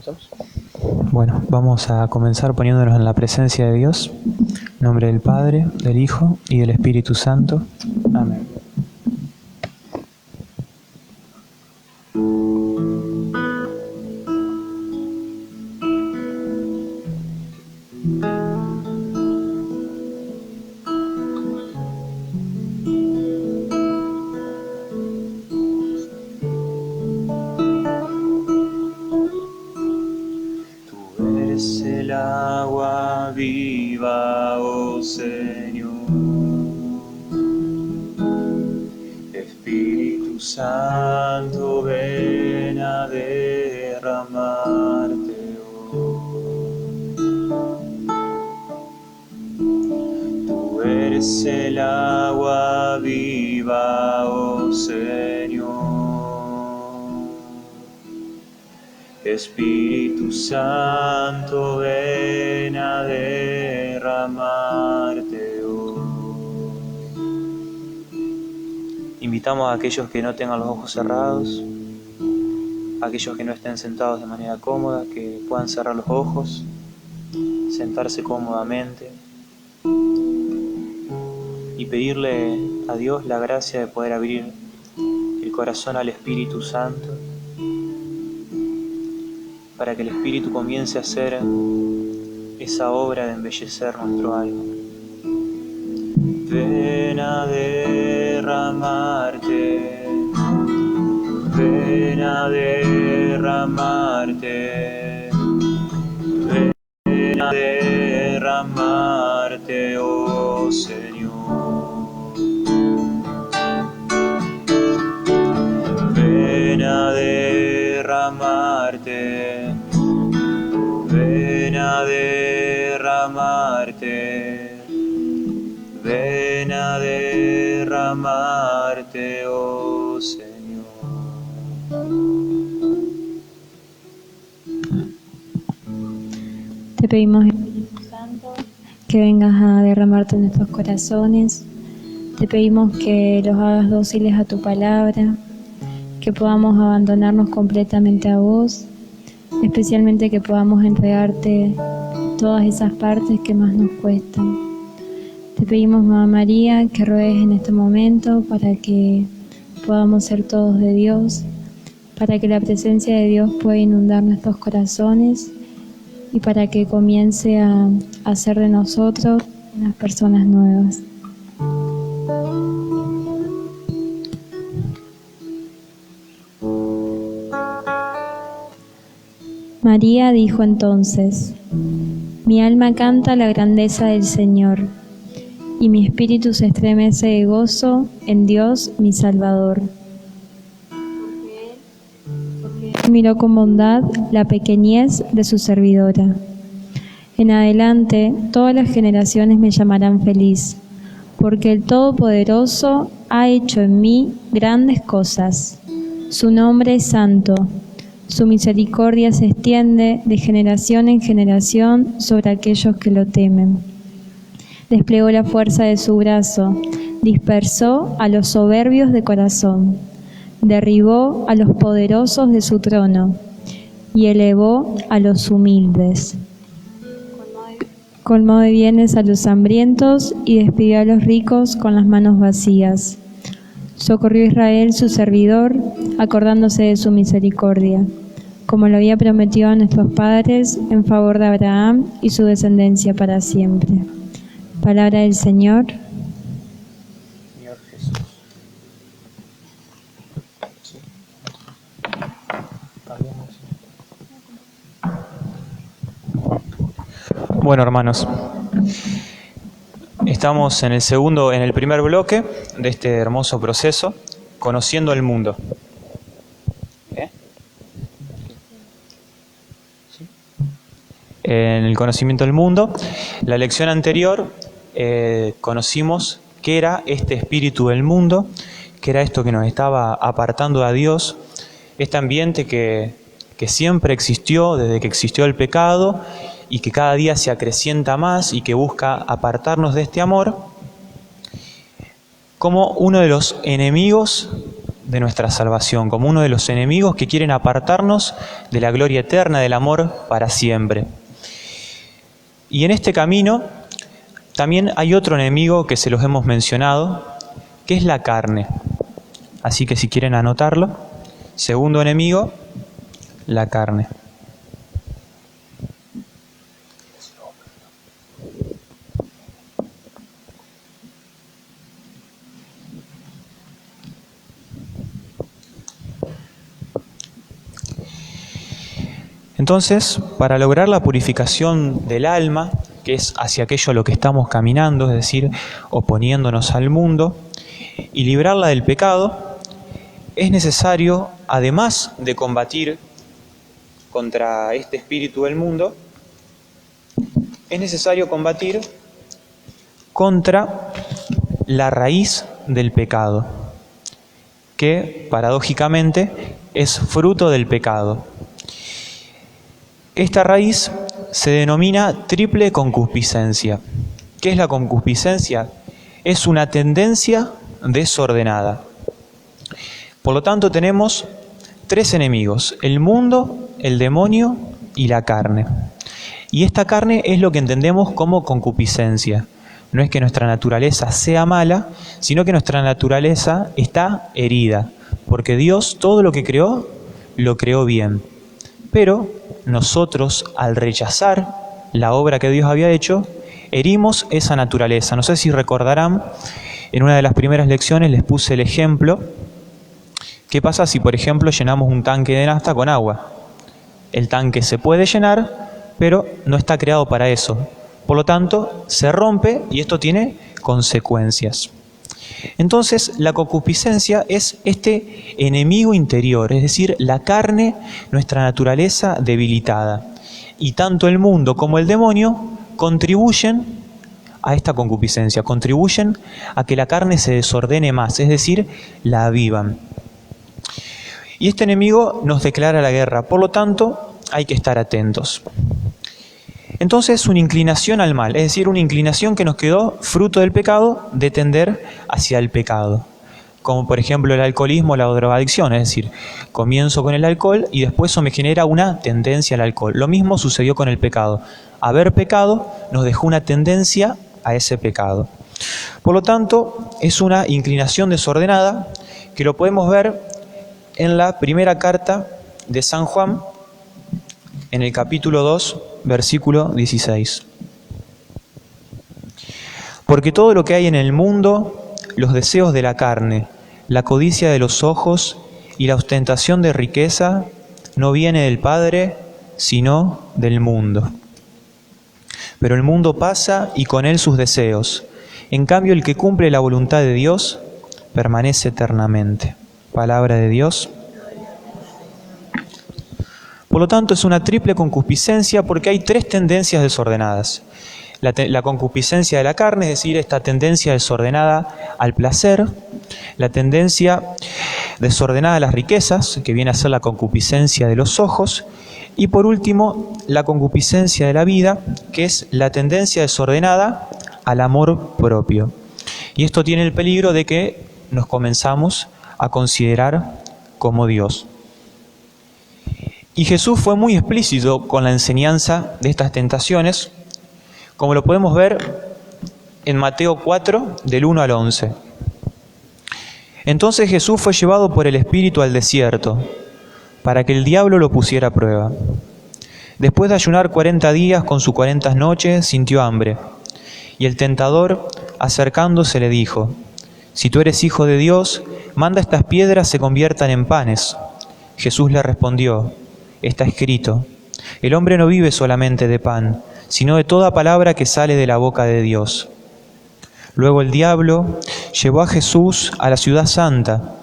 ¿Estamos? Bueno, vamos a comenzar poniéndonos en la presencia de Dios. En nombre del Padre, del Hijo y del Espíritu Santo. Amén. El agua viva, oh Señor. Espíritu Santo, ven a derramarte hoy. Tú eres el agua viva, oh Señor. Espíritu Santo, ven a derramarte hoy. Invitamos a aquellos que no tengan los ojos cerrados, a aquellos que no estén sentados de manera cómoda, que puedan cerrar los ojos, sentarse cómodamente y pedirle a Dios la gracia de poder abrir el corazón al Espíritu Santo, para que el Espíritu comience a hacer esa obra de embellecer nuestro alma. Ven a derramarte, ven a derramarte, ven a derramarte, oh Señor. Ven a derramarte, ven a derramarte, ven a derramarte, oh Señor. Te pedimos, Espíritu Santo, que vengas a derramarte en nuestros corazones. Te pedimos que los hagas dóciles a tu palabra, que podamos abandonarnos completamente a vos, especialmente que podamos entregarte todas esas partes que más nos cuestan. Te pedimos, Mamá María, que ruegues en este momento para que podamos ser todos de Dios, para que la presencia de Dios pueda inundar nuestros corazones y para que comience a hacer de nosotros unas personas nuevas. María dijo entonces: mi alma canta la grandeza del Señor, y mi espíritu se estremece de gozo en Dios mi Salvador. Porque Él miró con bondad la pequeñez de su servidora. En adelante todas las generaciones me llamarán feliz, porque el Todopoderoso ha hecho en mí grandes cosas. Su nombre es santo. Su misericordia se extiende de generación en generación sobre aquellos que lo temen. Desplegó la fuerza de su brazo, dispersó a los soberbios de corazón, derribó a los poderosos de su trono y elevó a los humildes. Colmó de bienes a los hambrientos y despidió a los ricos con las manos vacías. Socorrió a Israel, su servidor, acordándose de su misericordia, como lo había prometido a nuestros padres en favor de Abraham y su descendencia para siempre. Palabra del Señor. Señor Jesús. Bueno, hermanos, estamos en el primer bloque de este hermoso proceso, conociendo el mundo. En el conocimiento del mundo, la lección anterior conocimos qué era este espíritu del mundo, qué era esto que nos estaba apartando a Dios, este ambiente que siempre existió desde que existió el pecado y que cada día se acrecienta más y que busca apartarnos de este amor, como uno de los enemigos de nuestra salvación, como uno de los enemigos que quieren apartarnos de la gloria eterna, del amor para siempre. Y en este camino también hay otro enemigo que se los hemos mencionado, que es la carne. Así que si quieren anotarlo, segundo enemigo, la carne. Entonces, para lograr la purificación del alma, que es hacia aquello a lo que estamos caminando, es decir, oponiéndonos al mundo, y librarla del pecado, es necesario, además de combatir contra este espíritu del mundo, es necesario combatir contra la raíz del pecado, que paradójicamente es fruto del pecado. Esta raíz se denomina triple concupiscencia. ¿Qué es la concupiscencia? Es una tendencia desordenada. Por lo tanto, tenemos tres enemigos: el mundo, el demonio y la carne. Y esta carne es lo que entendemos como concupiscencia. No es que nuestra naturaleza sea mala, sino que nuestra naturaleza está herida, porque Dios todo lo que creó, lo creó bien. Pero nosotros, al rechazar la obra que Dios había hecho, herimos esa naturaleza. No sé si recordarán, en una de las primeras lecciones les puse el ejemplo. ¿Qué pasa si, por ejemplo, llenamos un tanque de nafta con agua? El tanque se puede llenar, pero no está creado para eso. Por lo tanto, se rompe y esto tiene consecuencias. Entonces, la concupiscencia es este enemigo interior, es decir, la carne, nuestra naturaleza debilitada. Y tanto el mundo como el demonio contribuyen a esta concupiscencia, contribuyen a que la carne se desordene más, es decir, la avivan. Y este enemigo nos declara la guerra, por lo tanto, hay que estar atentos. Entonces, una inclinación al mal, es decir, una inclinación que nos quedó fruto del pecado, de tender hacia el pecado. Como por ejemplo el alcoholismo o la drogadicción, es decir, comienzo con el alcohol y después eso me genera una tendencia al alcohol. Lo mismo sucedió con el pecado. Haber pecado nos dejó una tendencia a ese pecado. Por lo tanto, es una inclinación desordenada que lo podemos ver en la primera carta de San Juan, en el capítulo 2, versículo 16. Porque todo lo que hay en el mundo, los deseos de la carne, la codicia de los ojos y la ostentación de riqueza, no viene del Padre, sino del mundo. Pero el mundo pasa y con él sus deseos. En cambio, el que cumple la voluntad de Dios permanece eternamente. Palabra de Dios. Por lo tanto, es una triple concupiscencia porque hay tres tendencias desordenadas. La concupiscencia de la carne, es decir, esta tendencia desordenada al placer. La tendencia desordenada a las riquezas, que viene a ser la concupiscencia de los ojos. Y por último, la concupiscencia de la vida, que es la tendencia desordenada al amor propio. Y esto tiene el peligro de que nos comenzamos a considerar como Dios. Y Jesús fue muy explícito con la enseñanza de estas tentaciones, como lo podemos ver en Mateo 4, del 1 al 11. Entonces Jesús fue llevado por el Espíritu al desierto, para que el diablo lo pusiera a prueba. Después de ayunar 40 días con sus 40 noches, sintió hambre. Y el tentador, acercándose, le dijo: Si tú eres hijo de Dios, manda estas piedras se conviertan en panes. Jesús le respondió: Está escrito, el hombre no vive solamente de pan, sino de toda palabra que sale de la boca de Dios. Luego el diablo llevó a Jesús a la ciudad santa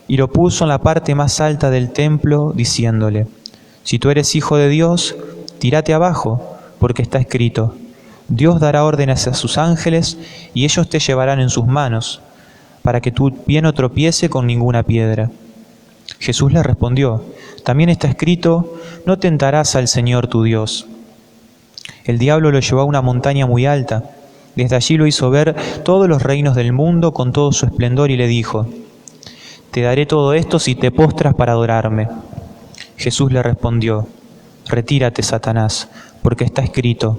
y lo puso en la parte más alta del templo, diciéndole: Si tú eres hijo de Dios, tírate abajo, porque está escrito, Dios dará órdenes a sus ángeles y ellos te llevarán en sus manos, para que tu pie no tropiece con ninguna piedra. Jesús le respondió: También está escrito, no tentarás al Señor tu Dios. El diablo lo llevó a una montaña muy alta. Desde allí lo hizo ver todos los reinos del mundo con todo su esplendor y le dijo: te daré todo esto si te postras para adorarme. Jesús le respondió, retírate, Satanás, porque está escrito,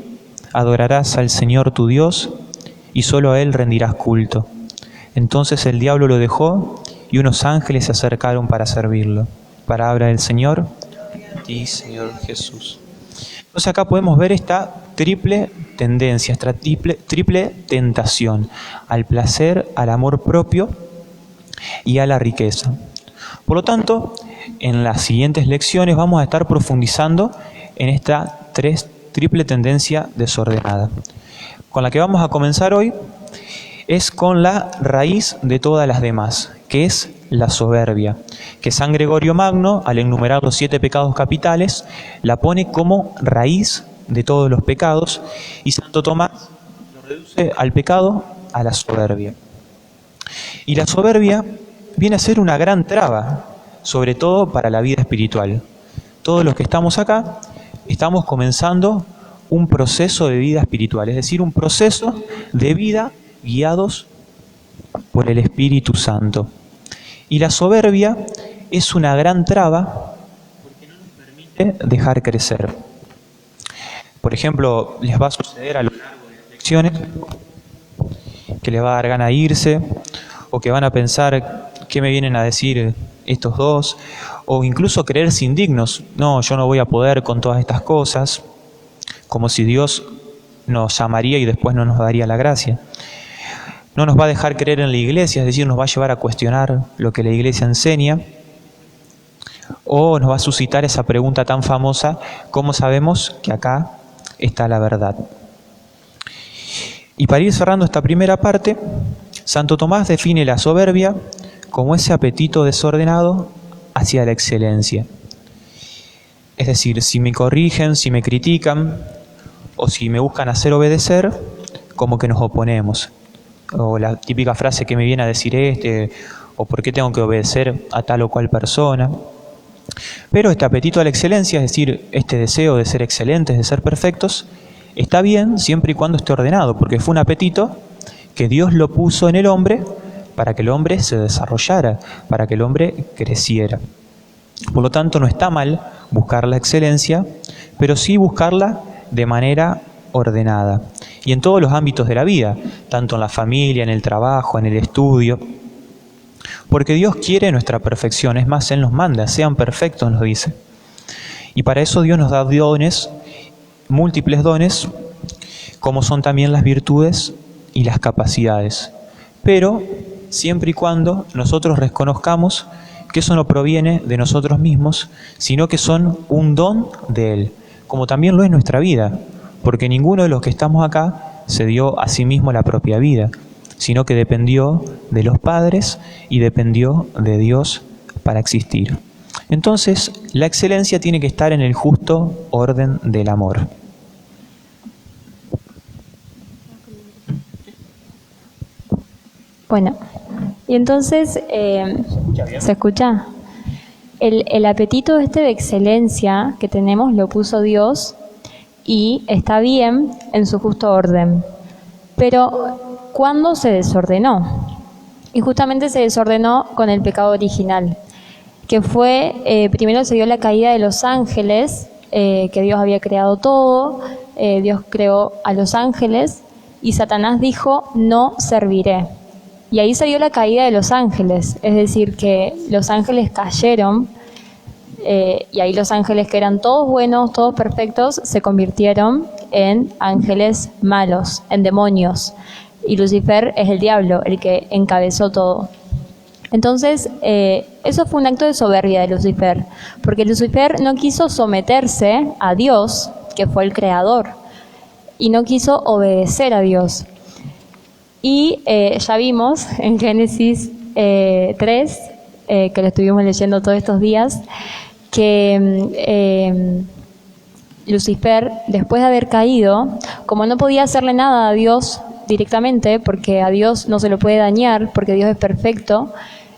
adorarás al Señor tu Dios y solo a Él rendirás culto. Entonces el diablo lo dejó y unos ángeles se acercaron para servirlo. Palabra del Señor. A ti, Señor Jesús. Entonces acá podemos ver esta triple tendencia, esta triple tentación, al placer, al amor propio y a la riqueza. Por lo tanto, en las siguientes lecciones vamos a estar profundizando en esta triple tendencia desordenada. Con la que vamos a comenzar hoy es con la raíz de todas las demás, que es la soberbia, que San Gregorio Magno, al enumerar los 7 pecados capitales, la pone como raíz de todos los pecados, y Santo Tomás lo reduce al pecado, a la soberbia. Y la soberbia viene a ser una gran traba, sobre todo para la vida espiritual. Todos los que estamos acá estamos comenzando un proceso de vida espiritual, es decir, un proceso de vida guiados por el Espíritu Santo. Y la soberbia es una gran traba porque no nos permite dejar crecer. Por ejemplo, les va a suceder a lo largo de las lecciones que les va a dar ganas de irse, o que van a pensar qué me vienen a decir estos dos, o incluso creerse indignos. No, yo no voy a poder con todas estas cosas, como si Dios nos llamaría y después no nos daría la gracia. No nos va a dejar creer en la iglesia, es decir, nos va a llevar a cuestionar lo que la iglesia enseña, o nos va a suscitar esa pregunta tan famosa, ¿cómo sabemos que acá está la verdad? Y para ir cerrando esta primera parte, Santo Tomás define la soberbia como ese apetito desordenado hacia la excelencia. Es decir, si me corrigen, si me critican, o si me buscan hacer obedecer, como que nos oponemos. O la típica frase que me viene a decir o por qué tengo que obedecer a tal o cual persona. Pero este apetito a la excelencia, es decir, este deseo de ser excelentes, de ser perfectos, está bien siempre y cuando esté ordenado, porque fue un apetito que Dios lo puso en el hombre para que el hombre se desarrollara, para que el hombre creciera. Por lo tanto, no está mal buscar la excelencia, pero sí buscarla de manera ordenada. Y en todos los ámbitos de la vida, tanto en la familia, en el trabajo, en el estudio. Porque Dios quiere nuestra perfección, es más, Él nos manda, sean perfectos, nos dice. Y para eso Dios nos da dones, múltiples dones, como son también las virtudes y las capacidades. Pero siempre y cuando nosotros reconozcamos que eso no proviene de nosotros mismos, sino que son un don de Él, como también lo es nuestra vida, porque ninguno de los que estamos acá se dio a sí mismo la propia vida, sino que dependió de los padres y dependió de Dios para existir. Entonces, la excelencia tiene que estar en el justo orden del amor. Bueno, y entonces, ¿se escucha? El apetito de excelencia que tenemos lo puso Dios y está bien en su justo orden. Pero, ¿cuándo se desordenó? Y justamente se desordenó con el pecado original, que fue, primero se dio la caída de los ángeles, que Dios había creado todo, Dios creó a los ángeles, y Satanás dijo, no serviré. Y ahí se dio la caída de los ángeles, es decir, que los ángeles cayeron, y ahí los ángeles que eran todos buenos, todos perfectos, se convirtieron en ángeles malos, en demonios. Y Lucifer es el diablo, el que encabezó todo. Entonces, eso fue un acto de soberbia de Lucifer, porque Lucifer no quiso someterse a Dios, que fue el creador, y no quiso obedecer a Dios. Y ya vimos en Génesis 3, que lo estuvimos leyendo todos estos días, que Lucifer, después de haber caído, como no podía hacerle nada a Dios directamente, porque a Dios no se lo puede dañar, porque Dios es perfecto,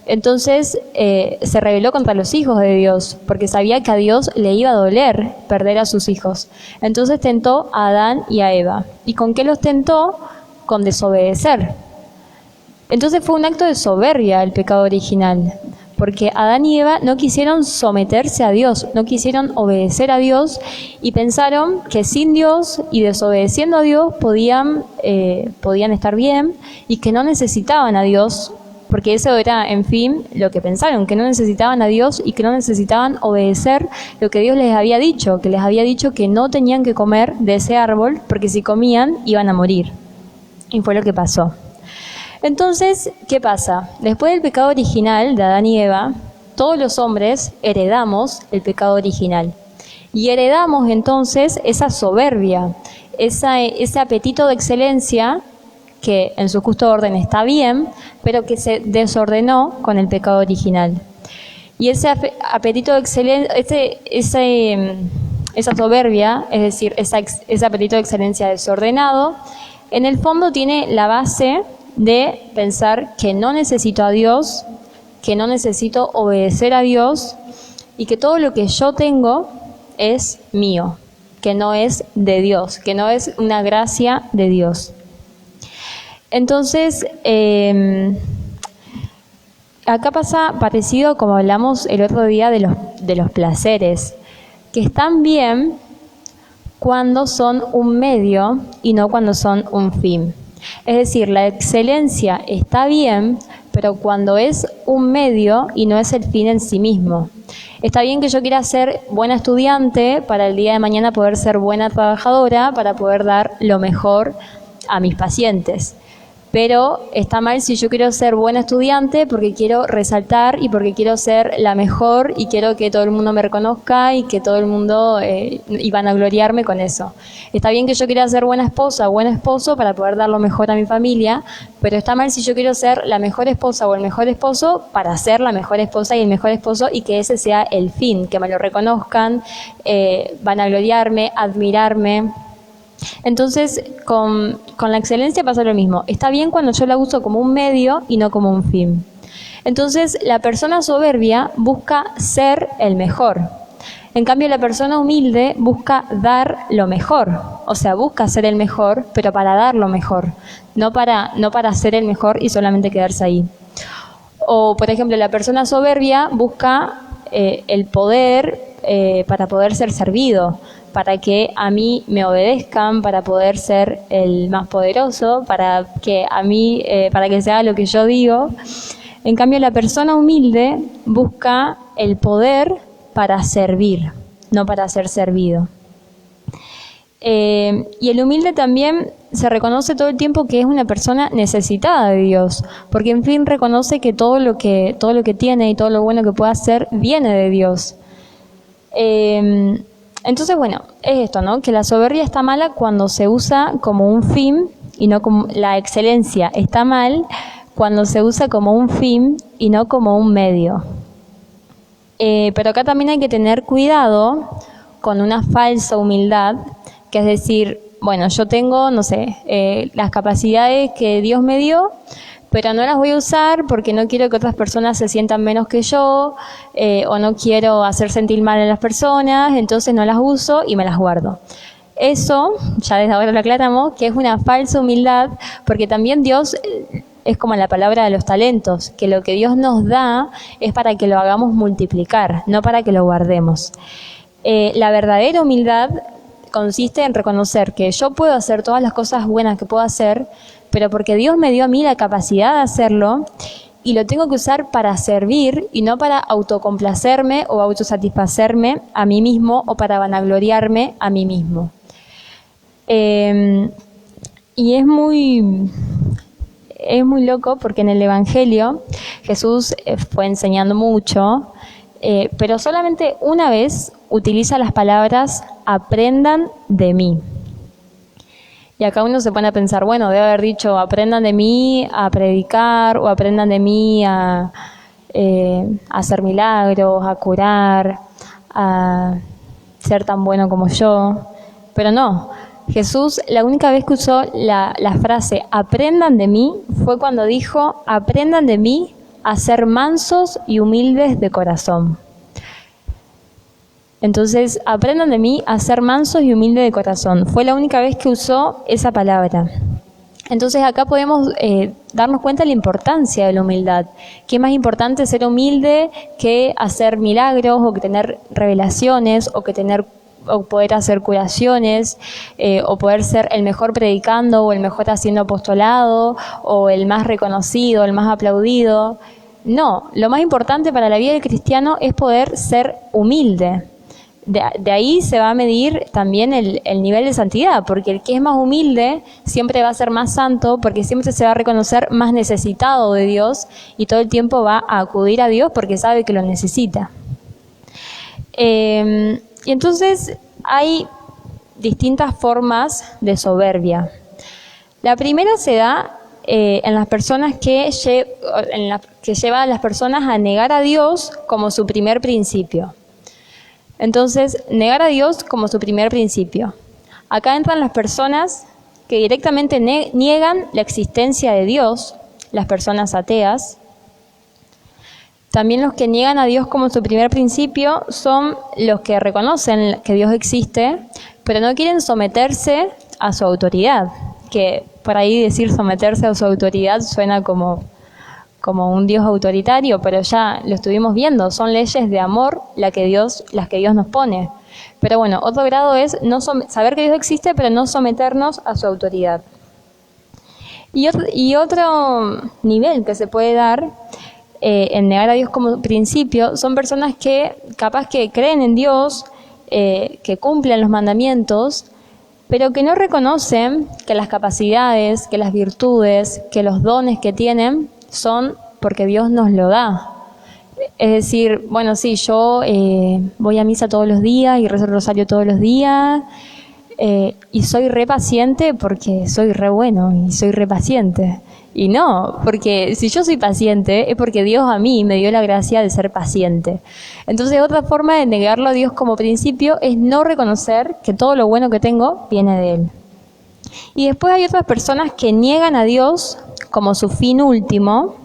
entonces se rebeló contra los hijos de Dios, porque sabía que a Dios le iba a doler perder a sus hijos. Entonces tentó a Adán y a Eva. ¿Y con qué los tentó? Con desobedecer. Entonces fue un acto de soberbia el pecado original, porque Adán y Eva no quisieron someterse a Dios, no quisieron obedecer a Dios y pensaron que sin Dios y desobedeciendo a Dios podían estar bien y que no necesitaban a Dios, porque eso era, en fin, lo que pensaron, que no necesitaban a Dios y que no necesitaban obedecer lo que Dios les había dicho, que les había dicho que no tenían que comer de ese árbol porque si comían iban a morir. Y fue lo que pasó. Entonces, ¿qué pasa? Después del pecado original de Adán y Eva, todos los hombres heredamos el pecado original. Y heredamos entonces esa soberbia, ese apetito de excelencia que en su justo orden está bien, pero que se desordenó con el pecado original. Y ese apetito de excelencia, esa soberbia, es decir, ese apetito de excelencia desordenado, en el fondo tiene la base de pensar que no necesito a Dios, que no necesito obedecer a Dios y que todo lo que yo tengo es mío, que no es de Dios, que no es una gracia de Dios. Entonces, acá pasa parecido como hablamos el otro día de los placeres, que están bien cuando son un medio y no cuando son un fin. Es decir, la excelencia está bien, pero cuando es un medio y no es el fin en sí mismo. Está bien que yo quiera ser buena estudiante para el día de mañana poder ser buena trabajadora, para poder dar lo mejor a mis pacientes. Pero está mal si yo quiero ser buena estudiante porque quiero resaltar y porque quiero ser la mejor y quiero que todo el mundo me reconozca y que todo el mundo y van a gloriarme con eso. Está bien que yo quiera ser buena esposa o buen esposo para poder dar lo mejor a mi familia, pero está mal si yo quiero ser la mejor esposa o el mejor esposo para ser la mejor esposa y el mejor esposo y que ese sea el fin, que me lo reconozcan, van a gloriarme, admirarme. Entonces, con la excelencia pasa lo mismo. Está bien cuando yo la uso como un medio y no como un fin. Entonces, la persona soberbia busca ser el mejor. En cambio, la persona humilde busca dar lo mejor. O sea, busca ser el mejor, pero para dar lo mejor. No para ser el mejor y solamente quedarse ahí. O, por ejemplo, la persona soberbia busca el poder para poder ser servido, para que a mí me obedezcan, para poder ser el más poderoso, para que se haga lo que yo digo. En cambio, la persona humilde busca el poder para servir, no para ser servido. Y el humilde también se reconoce todo el tiempo que es una persona necesitada de Dios, porque en fin reconoce que todo lo que tiene y todo lo bueno que puede hacer viene de Dios. Entonces, bueno, es esto, ¿no? Que la soberbia está mala cuando se usa como un fin y no como la excelencia. Está mal cuando se usa como un fin y no como un medio. Pero acá también hay que tener cuidado con una falsa humildad, que es decir, bueno, yo tengo, no sé, las capacidades que Dios me dio, pero no las voy a usar porque no quiero que otras personas se sientan menos que yo, o no quiero hacer sentir mal a las personas, entonces no las uso y me las guardo. Eso, ya desde ahora lo aclaramos, que es una falsa humildad, porque también Dios es como la palabra de los talentos, que lo que Dios nos da es para que lo hagamos multiplicar, no para que lo guardemos. La verdadera humildad consiste en reconocer que yo puedo hacer todas las cosas buenas que puedo hacer, pero porque Dios me dio a mí la capacidad de hacerlo y lo tengo que usar para servir y no para autocomplacerme o autosatisfacerme a mí mismo o para vanagloriarme a mí mismo. Y es muy loco porque en el Evangelio Jesús fue enseñando mucho, pero solamente una vez utiliza las palabras aprendan de mí. Y acá uno se pone a pensar, bueno, debe haber dicho aprendan de mí a predicar o aprendan de mí a hacer milagros, a curar, a ser tan bueno como yo. Pero no, Jesús la única vez que usó la frase aprendan de mí fue cuando dijo aprendan de mí a ser mansos y humildes de corazón. Entonces, aprendan de mí a ser mansos y humildes de corazón. Fue la única vez que usó esa palabra. Entonces acá podemos darnos cuenta de la importancia de la humildad. ¿Qué es más importante ser humilde que hacer milagros o que tener revelaciones o poder hacer curaciones o poder ser el mejor predicando o el mejor haciendo apostolado o el más reconocido, el más aplaudido? No, lo más importante para la vida del cristiano es poder ser humilde. De ahí se va a medir también el nivel de santidad, porque el que es más humilde siempre va a ser más santo, porque siempre se va a reconocer más necesitado de Dios y todo el tiempo va a acudir a Dios porque sabe que lo necesita. Y entonces hay distintas formas de soberbia. La primera se da en las personas que lleva a las personas a negar a Dios como su primer principio. Entonces, negar a Dios como su primer principio. Acá entran las personas que directamente niegan la existencia de Dios, las personas ateas. También los que niegan a Dios como su primer principio son los que reconocen que Dios existe, pero no quieren someterse a su autoridad, que por ahí decir someterse a su autoridad suena como un Dios autoritario, pero ya lo estuvimos viendo, son leyes de amor las que Dios nos pone. Pero bueno, otro grado es saber que Dios existe, pero no someternos a su autoridad. Y otro nivel que se puede dar en negar a Dios como principio son personas que capaz que creen en Dios, que cumplen los mandamientos, pero que no reconocen que las capacidades, que las virtudes, que los dones que tienen son porque Dios nos lo da. Es decir, bueno, sí, yo voy a misa todos los días y rezo el rosario todos los días y soy re paciente porque soy re bueno y soy re paciente. Y no, porque si yo soy paciente es porque Dios a mí me dio la gracia de ser paciente. Entonces otra forma de negarlo a Dios como principio es no reconocer que todo lo bueno que tengo viene de Él. Y después hay otras personas que niegan a Dios como su fin último,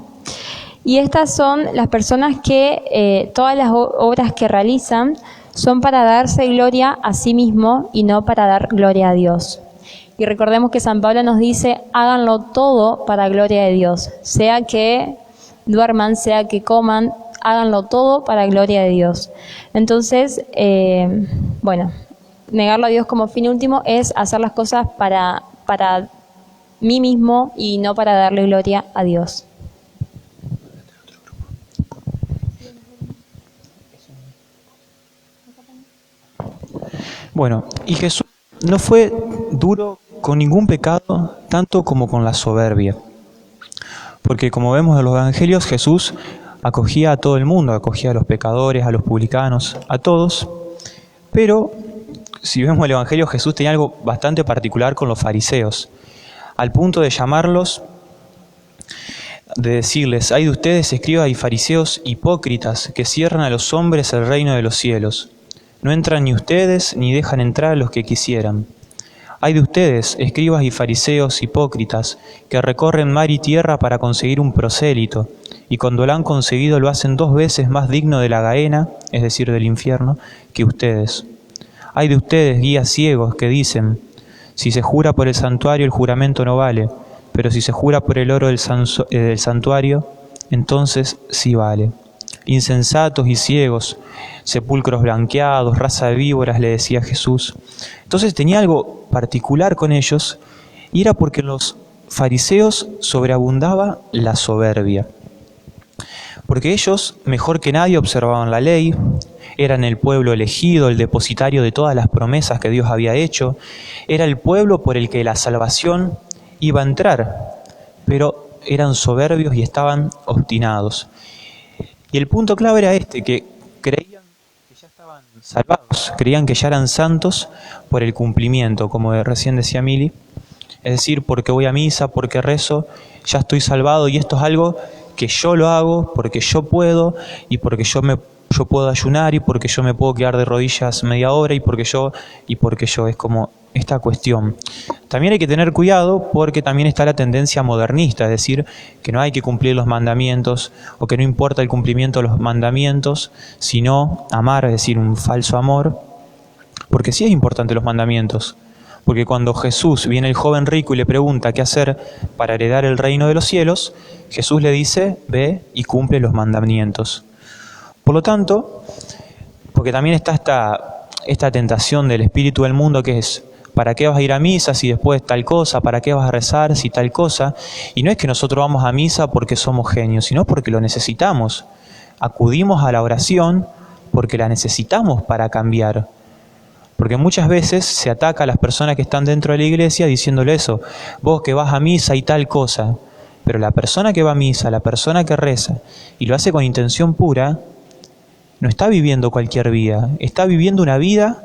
y estas son las personas que todas las obras que realizan son para darse gloria a sí mismo y no para dar gloria a Dios. Y recordemos que San Pablo nos dice, háganlo todo para gloria de Dios, sea que duerman, sea que coman, háganlo todo para gloria de Dios. Entonces, negarlo a Dios como fin último es hacer las cosas para mí mismo y no para darle gloria a Dios. Bueno, y Jesús no fue duro con ningún pecado, tanto como con la soberbia. Porque como vemos en los evangelios, Jesús acogía a todo el mundo, acogía a los pecadores, a los publicanos, a todos. Pero si vemos el evangelio, Jesús tenía algo bastante particular con los fariseos, al punto de llamarlos, de decirles, ay de ustedes, escribas y fariseos hipócritas, que cierran a los hombres el reino de los cielos. No entran ni ustedes, ni dejan entrar a los que quisieran. Ay de ustedes, escribas y fariseos hipócritas, que recorren mar y tierra para conseguir un prosélito, y cuando lo han conseguido lo hacen 2 veces más digno de la Gaena, es decir, del infierno, que ustedes. Ay de ustedes, guías ciegos, que dicen, si se jura por el santuario el juramento no vale, pero si se jura por el oro del santuario, entonces sí vale. Insensatos y ciegos, sepulcros blanqueados, raza de víboras, le decía Jesús. Entonces tenía algo particular con ellos, y era porque en los fariseos sobreabundaba la soberbia. Porque ellos, mejor que nadie, observaban la ley, eran el pueblo elegido, el depositario de todas las promesas que Dios había hecho, era el pueblo por el que la salvación iba a entrar, pero eran soberbios y estaban obstinados. Y el punto clave era este, que creían que ya estaban salvados, creían que ya eran santos por el cumplimiento, como recién decía Mili, es decir, porque voy a misa, porque rezo, ya estoy salvado, y esto es algo que yo lo hago porque yo puedo, y porque yo puedo ayunar, y porque yo me puedo quedar de rodillas media hora, y porque yo, es como esta cuestión. También hay que tener cuidado porque también está la tendencia modernista, es decir, que no hay que cumplir los mandamientos, o que no importa el cumplimiento de los mandamientos, sino amar, es decir, un falso amor, porque sí es importante los mandamientos, Porque cuando Jesús viene el joven rico y le pregunta qué hacer para heredar el reino de los cielos, Jesús le dice, ve y cumple los mandamientos. Por lo tanto, porque también está esta tentación del espíritu del mundo que es, ¿para qué vas a ir a misa si después tal cosa? ¿Para qué vas a rezar si tal cosa? Y no es que nosotros vamos a misa porque somos genios, sino porque lo necesitamos. Acudimos a la oración porque la necesitamos para cambiar. Porque muchas veces se ataca a las personas que están dentro de la iglesia diciéndole eso, vos que vas a misa y tal cosa. Pero la persona que va a misa, la persona que reza y lo hace con intención pura, no está viviendo cualquier vida, está viviendo una vida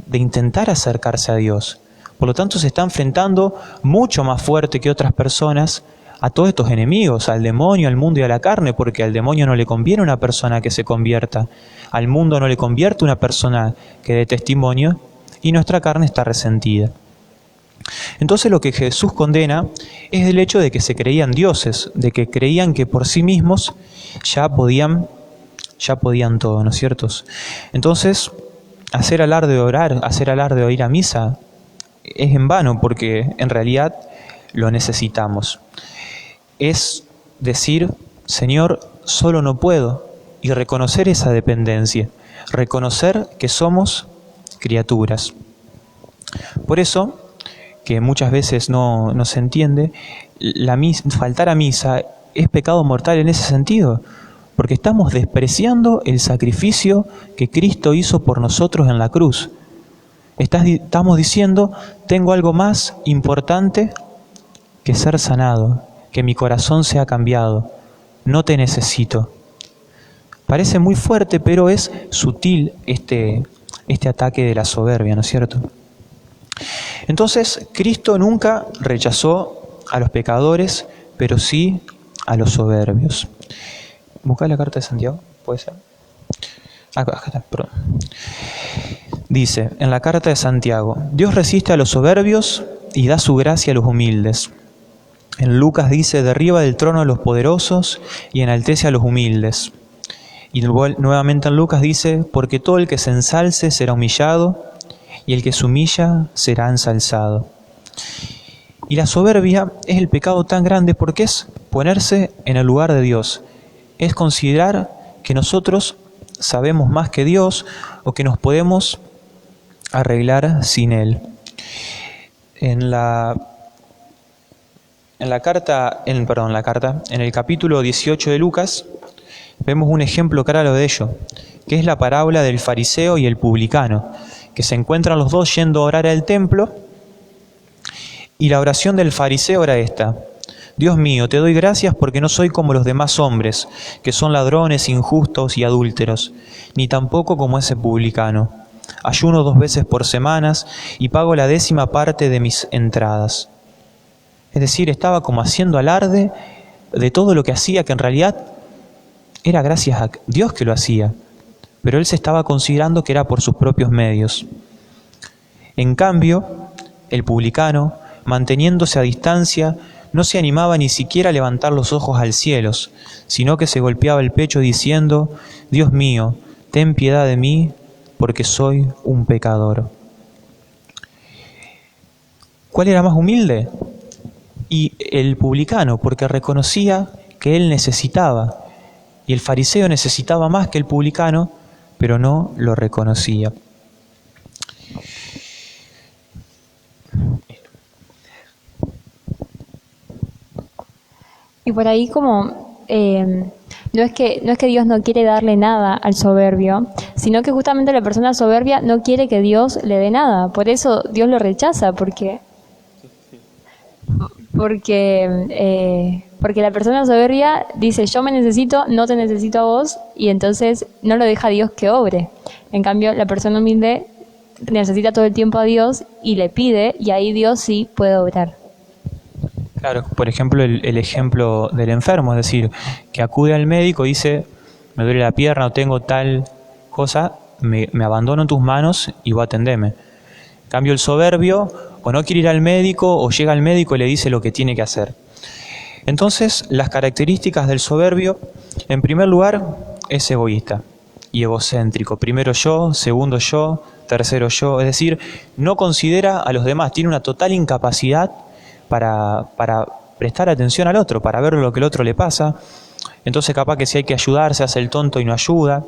de intentar acercarse a Dios. Por lo tanto, se está enfrentando mucho más fuerte que otras personas a todos estos enemigos, al demonio, al mundo y a la carne, porque al demonio no le conviene una persona que se convierta, al mundo no le convierte una persona que dé testimonio, y nuestra carne está resentida. Entonces lo que Jesús condena es el hecho de que se creían dioses, de que creían que por sí mismos ya podían todo, ¿no es cierto? Entonces, hacer alarde de orar, hacer alarde de ir a misa, es en vano, porque en realidad lo necesitamos. Es decir, Señor, solo no puedo, y reconocer esa dependencia, reconocer que somos criaturas. Por eso, que muchas veces no se entiende, faltar a misa es pecado mortal en ese sentido, porque estamos despreciando el sacrificio que Cristo hizo por nosotros en la cruz. Estamos diciendo, tengo algo más importante que ser sanado, que mi corazón sea cambiado, no te necesito. Parece muy fuerte, pero es sutil este ataque de la soberbia, ¿no es cierto? Entonces, Cristo nunca rechazó a los pecadores, pero sí a los soberbios. Busca la carta de Santiago, ¿puede ser? Acá está, perdón. Dice, en la carta de Santiago, Dios resiste a los soberbios y da su gracia a los humildes. En Lucas dice, derriba del trono a los poderosos y enaltece a los humildes. Y nuevamente en Lucas dice, porque todo el que se ensalce será humillado, y el que se humilla será ensalzado. Y la soberbia es el pecado tan grande porque es ponerse en el lugar de Dios. Es considerar que nosotros sabemos más que Dios o que nos podemos arreglar sin Él. En el capítulo 18 de Lucas, vemos un ejemplo claro de ello, que es la parábola del fariseo y el publicano, que se encuentran los dos yendo a orar al templo, y la oración del fariseo era esta: Dios mío, te doy gracias porque no soy como los demás hombres, que son ladrones, injustos y adúlteros, ni tampoco como ese publicano. Ayuno 2 veces por semana y pago la 10ª parte de mis entradas. Es decir, estaba como haciendo alarde de todo lo que hacía, que en realidad era gracias a Dios que lo hacía, pero él se estaba considerando que era por sus propios medios. En cambio, el publicano, manteniéndose a distancia, no se animaba ni siquiera a levantar los ojos al cielo, sino que se golpeaba el pecho diciendo, Dios mío, ten piedad de mí, porque soy un pecador. ¿Cuál era más humilde? Y el publicano, porque reconocía que él necesitaba, y el fariseo necesitaba más que el publicano, pero no lo reconocía. Y por ahí como no es que Dios no quiere darle nada al soberbio, sino que justamente la persona soberbia no quiere que Dios le dé nada. Por eso Dios lo rechaza, porque la persona soberbia dice, yo me necesito, no te necesito a vos, y entonces no lo deja a Dios que obre. En cambio, la persona humilde necesita todo el tiempo a Dios y le pide, y ahí Dios sí puede obrar. Claro, por ejemplo, el ejemplo del enfermo, es decir, que acude al médico y dice, me duele la pierna o tengo tal cosa, me abandono en tus manos y vos atendeme. En cambio, el soberbio o no quiere ir al médico o llega al médico y le dice lo que tiene que hacer. Entonces, las características del soberbio, en primer lugar, es egoísta. y egocéntrico. Primero yo, segundo yo, tercero yo. Es decir, no considera a los demás, tiene una total incapacidad para prestar atención al otro, para ver lo que el otro le pasa. Entonces capaz que si hay que ayudar, se hace el tonto y no ayuda.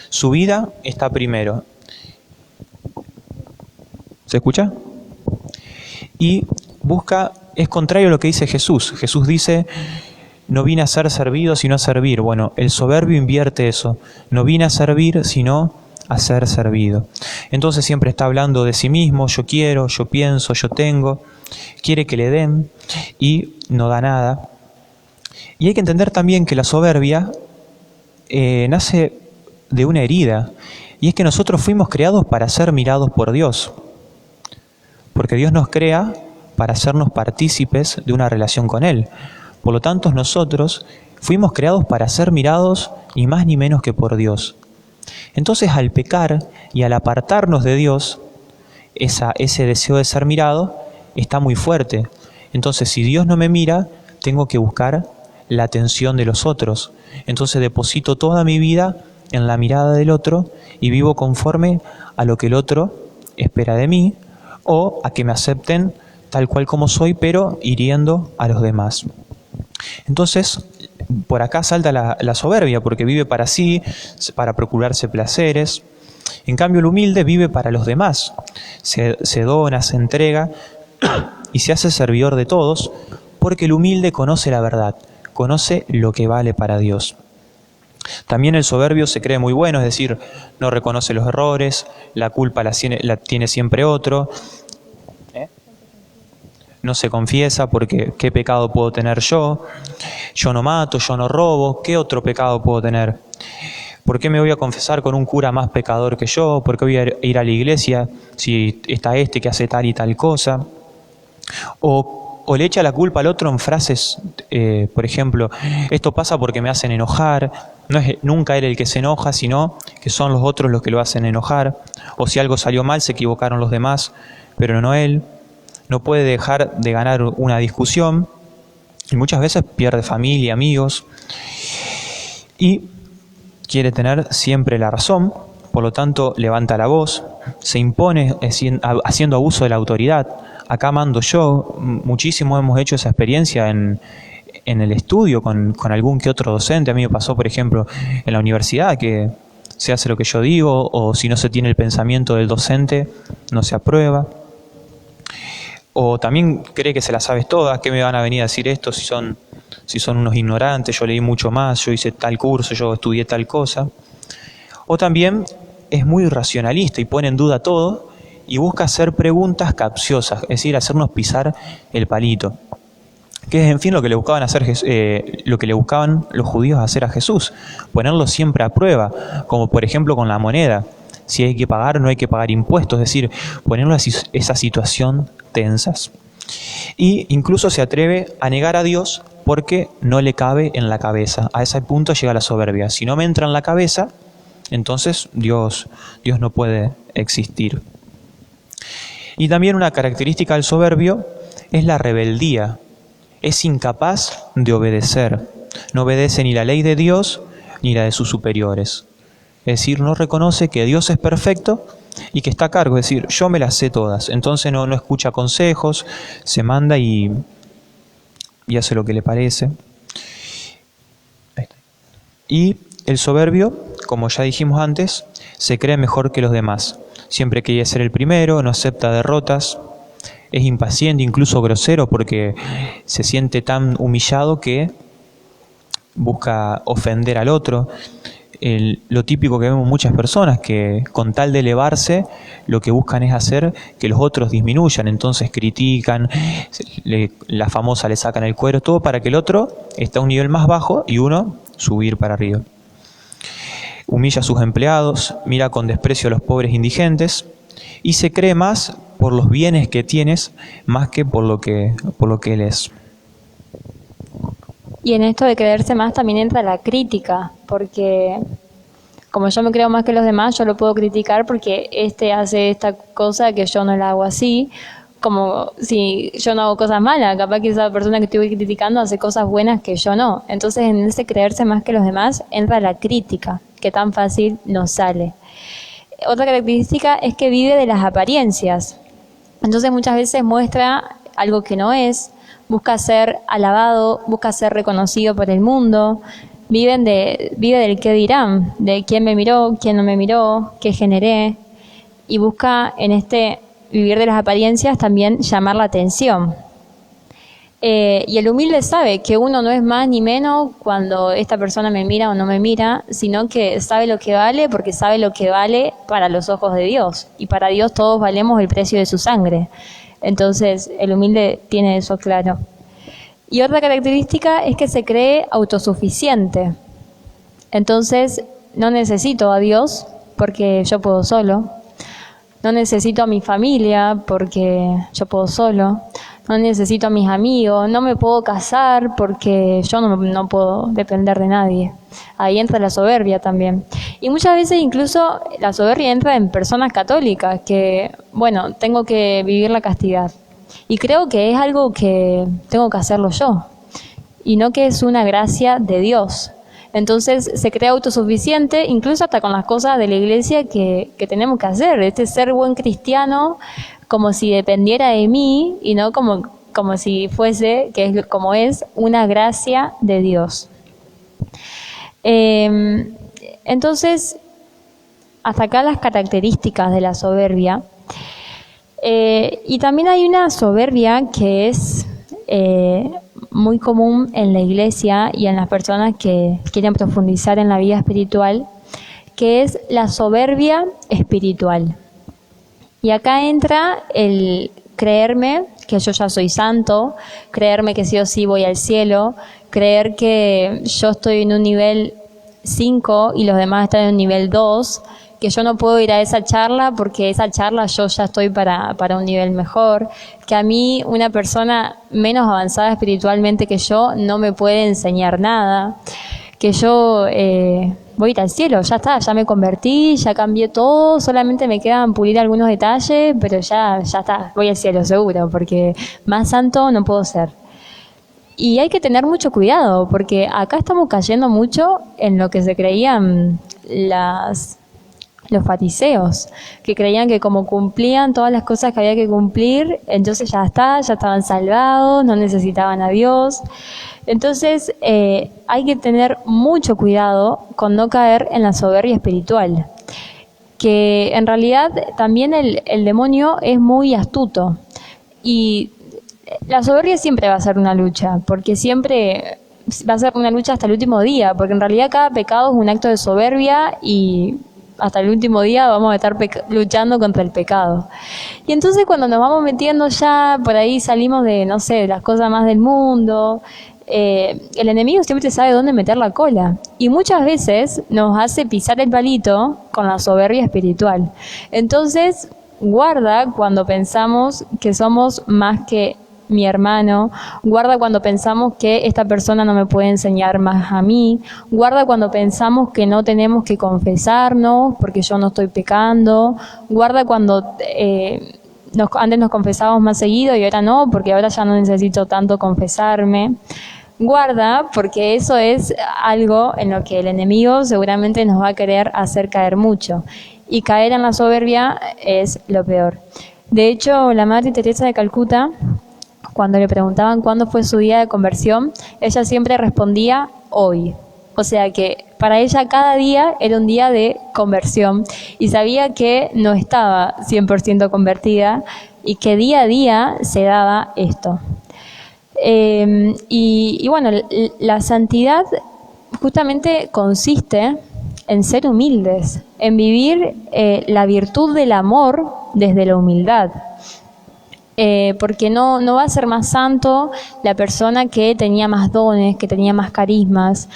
Su vida está primero. ¿Se escucha? Y busca, es contrario a lo que dice Jesús. Jesús dice, no vine a ser servido, sino a servir. Bueno, el soberbio invierte eso. No vine a servir, sino a ser servido. Entonces siempre está hablando de sí mismo, yo quiero, yo pienso, yo tengo. Quiere que le den y no da nada. Y hay que entender también que la soberbia nace de una herida. Y es que nosotros fuimos creados para ser mirados por Dios. Porque Dios nos crea para hacernos partícipes de una relación con Él. Por lo tanto, nosotros fuimos creados para ser mirados ni más ni menos que por Dios. Entonces, al pecar y al apartarnos de Dios, ese deseo de ser mirado está muy fuerte. Entonces, si Dios no me mira, tengo que buscar la atención de los otros. Entonces, deposito toda mi vida en la mirada del otro y vivo conforme a lo que el otro espera de mí, o a que me acepten tal cual como soy, pero hiriendo a los demás. Entonces, por acá salta la soberbia, porque vive para sí, para procurarse placeres. En cambio, el humilde vive para los demás. Se dona, se entrega y se hace servidor de todos, porque el humilde conoce la verdad, conoce lo que vale para Dios. También el soberbio se cree muy bueno, es decir, no reconoce los errores, la culpa la tiene siempre otro. No se confiesa porque ¿qué pecado puedo tener yo? Yo no mato, yo no robo, ¿qué otro pecado puedo tener? ¿Por qué me voy a confesar con un cura más pecador que yo? ¿Por qué voy a ir a la iglesia si está este que hace tal y tal cosa? O le echa la culpa al otro en frases, por ejemplo, esto pasa porque me hacen enojar. No es nunca él el que se enoja, sino que son los otros los que lo hacen enojar. O si algo salió mal, se equivocaron los demás, pero no él. No puede dejar de ganar una discusión y muchas veces pierde familia, amigos y quiere tener siempre la razón, por lo tanto levanta la voz, se impone haciendo abuso de la autoridad. Acá mando yo, muchísimo hemos hecho esa experiencia en el estudio con algún que otro docente. A mí me pasó, por ejemplo, en la universidad que se hace lo que yo digo, o si no se tiene el pensamiento del docente, no se aprueba. O también cree que se la sabes todas, ¿qué me van a venir a decir esto si son unos ignorantes? Yo leí mucho más, yo hice tal curso, yo estudié tal cosa. O también es muy racionalista y pone en duda todo y busca hacer preguntas capciosas, es decir, hacernos pisar el palito. Que es, en fin, lo que le buscaban los judíos hacer a Jesús, ponerlo siempre a prueba, como por ejemplo con la moneda. Si hay que pagar o no hay que pagar impuestos, es decir, ponerlo a esa situación tensas. Y incluso se atreve a negar a Dios porque no le cabe en la cabeza. A ese punto llega la soberbia. Si no me entra en la cabeza, entonces Dios no puede existir. Y también una característica del soberbio es la rebeldía. Es incapaz de obedecer. No obedece ni la ley de Dios ni la de sus superiores. Es decir, no reconoce que Dios es perfecto y que está a cargo. Es decir, yo me las sé todas. Entonces no escucha consejos, se manda y hace lo que le parece. Y el soberbio, como ya dijimos antes, se cree mejor que los demás. Siempre quiere ser el primero, no acepta derrotas, es impaciente, incluso grosero, porque se siente tan humillado que busca ofender al otro. Lo típico que vemos muchas personas, que con tal de elevarse, lo que buscan es hacer que los otros disminuyan, entonces critican, la famosa le sacan el cuero, todo para que el otro esté a un nivel más bajo y uno subir para arriba. Humilla a sus empleados, mira con desprecio a los pobres indigentes y se cree más por los bienes que tienes más que por lo que él es. Y en esto de creerse más también entra la crítica, porque como yo me creo más que los demás, yo lo puedo criticar porque este hace esta cosa que yo no la hago así, como si yo no hago cosas malas, capaz que esa persona que estoy criticando hace cosas buenas que yo no. Entonces en ese creerse más que los demás entra la crítica. que tan fácil nos sale. Otra característica es que vive de las apariencias. Entonces muchas veces muestra algo que no es, busca ser alabado, busca ser reconocido por el mundo, vive del qué dirán, de quién me miró, quién no me miró, qué generé, y busca en este vivir de las apariencias también llamar la atención. Y el humilde sabe que uno no es más ni menos cuando esta persona me mira o no me mira, sino que sabe lo que vale porque sabe lo que vale para los ojos de Dios. Y para Dios todos valemos el precio de su sangre. Entonces el humilde tiene eso claro. Y otra característica es que se cree autosuficiente. Entonces no necesito a Dios porque yo puedo solo. No necesito a mi familia porque yo puedo solo. No necesito a mis amigos. No me puedo casar porque yo no puedo depender de nadie. Ahí entra la soberbia también. Y muchas veces incluso la soberbia entra en personas católicas que, bueno, tengo que vivir la castidad. Y creo que es algo que tengo que hacerlo yo. Y no que es una gracia de Dios. Entonces se cree autosuficiente, incluso hasta con las cosas de la iglesia que tenemos que hacer. Ser buen cristiano como si dependiera de mí y no como si fuese, que es como es, una gracia de Dios. Entonces, hasta acá las características de la soberbia. Y también hay una soberbia que es muy común en la iglesia y en las personas que quieren profundizar en la vida espiritual, que es la soberbia espiritual. Y acá entra el creerme que yo ya soy santo, creerme que sí o sí voy al cielo, creer que yo estoy en un nivel 5 y los demás están en un nivel 2, que yo no puedo ir a esa charla porque esa charla yo ya estoy para un nivel mejor, que a mí una persona menos avanzada espiritualmente que yo no me puede enseñar nada, que yo voy a ir al cielo, ya está, ya me convertí, ya cambié todo, solamente me quedan pulir algunos detalles, pero ya está, voy al cielo seguro, porque más santo no puedo ser. Y hay que tener mucho cuidado, porque acá estamos cayendo mucho en lo que se creían los fariseos, que creían que como cumplían todas las cosas que había que cumplir, entonces ya estaban salvados, no necesitaban a Dios. Entonces hay que tener mucho cuidado con no caer en la soberbia espiritual, que en realidad también el demonio es muy astuto y la soberbia siempre va a ser una lucha, porque siempre va a ser una lucha hasta el último día, porque en realidad cada pecado es un acto de soberbia y hasta el último día vamos a estar luchando contra el pecado. Y entonces cuando nos vamos metiendo ya, por ahí salimos de, no sé, de las cosas más del mundo, el enemigo siempre sabe dónde meter la cola. Y muchas veces nos hace pisar el palito con la soberbia espiritual. Entonces, guarda cuando pensamos que somos más que mi hermano, guarda cuando pensamos que esta persona no me puede enseñar más a mí, guarda cuando pensamos que no tenemos que confesarnos porque yo no estoy pecando, guarda cuando antes nos confesábamos más seguido y ahora no, porque ahora ya no necesito tanto confesarme. Guarda, porque eso es algo en lo que el enemigo seguramente nos va a querer hacer caer mucho, y caer en la soberbia es lo peor. De hecho, la Madre Teresa de Calcuta, cuando le preguntaban cuándo fue su día de conversión, ella siempre respondía hoy. O sea que para ella cada día era un día de conversión y sabía que no estaba 100% convertida y que día a día se daba esto. Y bueno, la santidad justamente consiste en ser humildes, en vivir la virtud del amor desde la humildad. Porque no va a ser más santo la persona que tenía más dones, que tenía más carismas.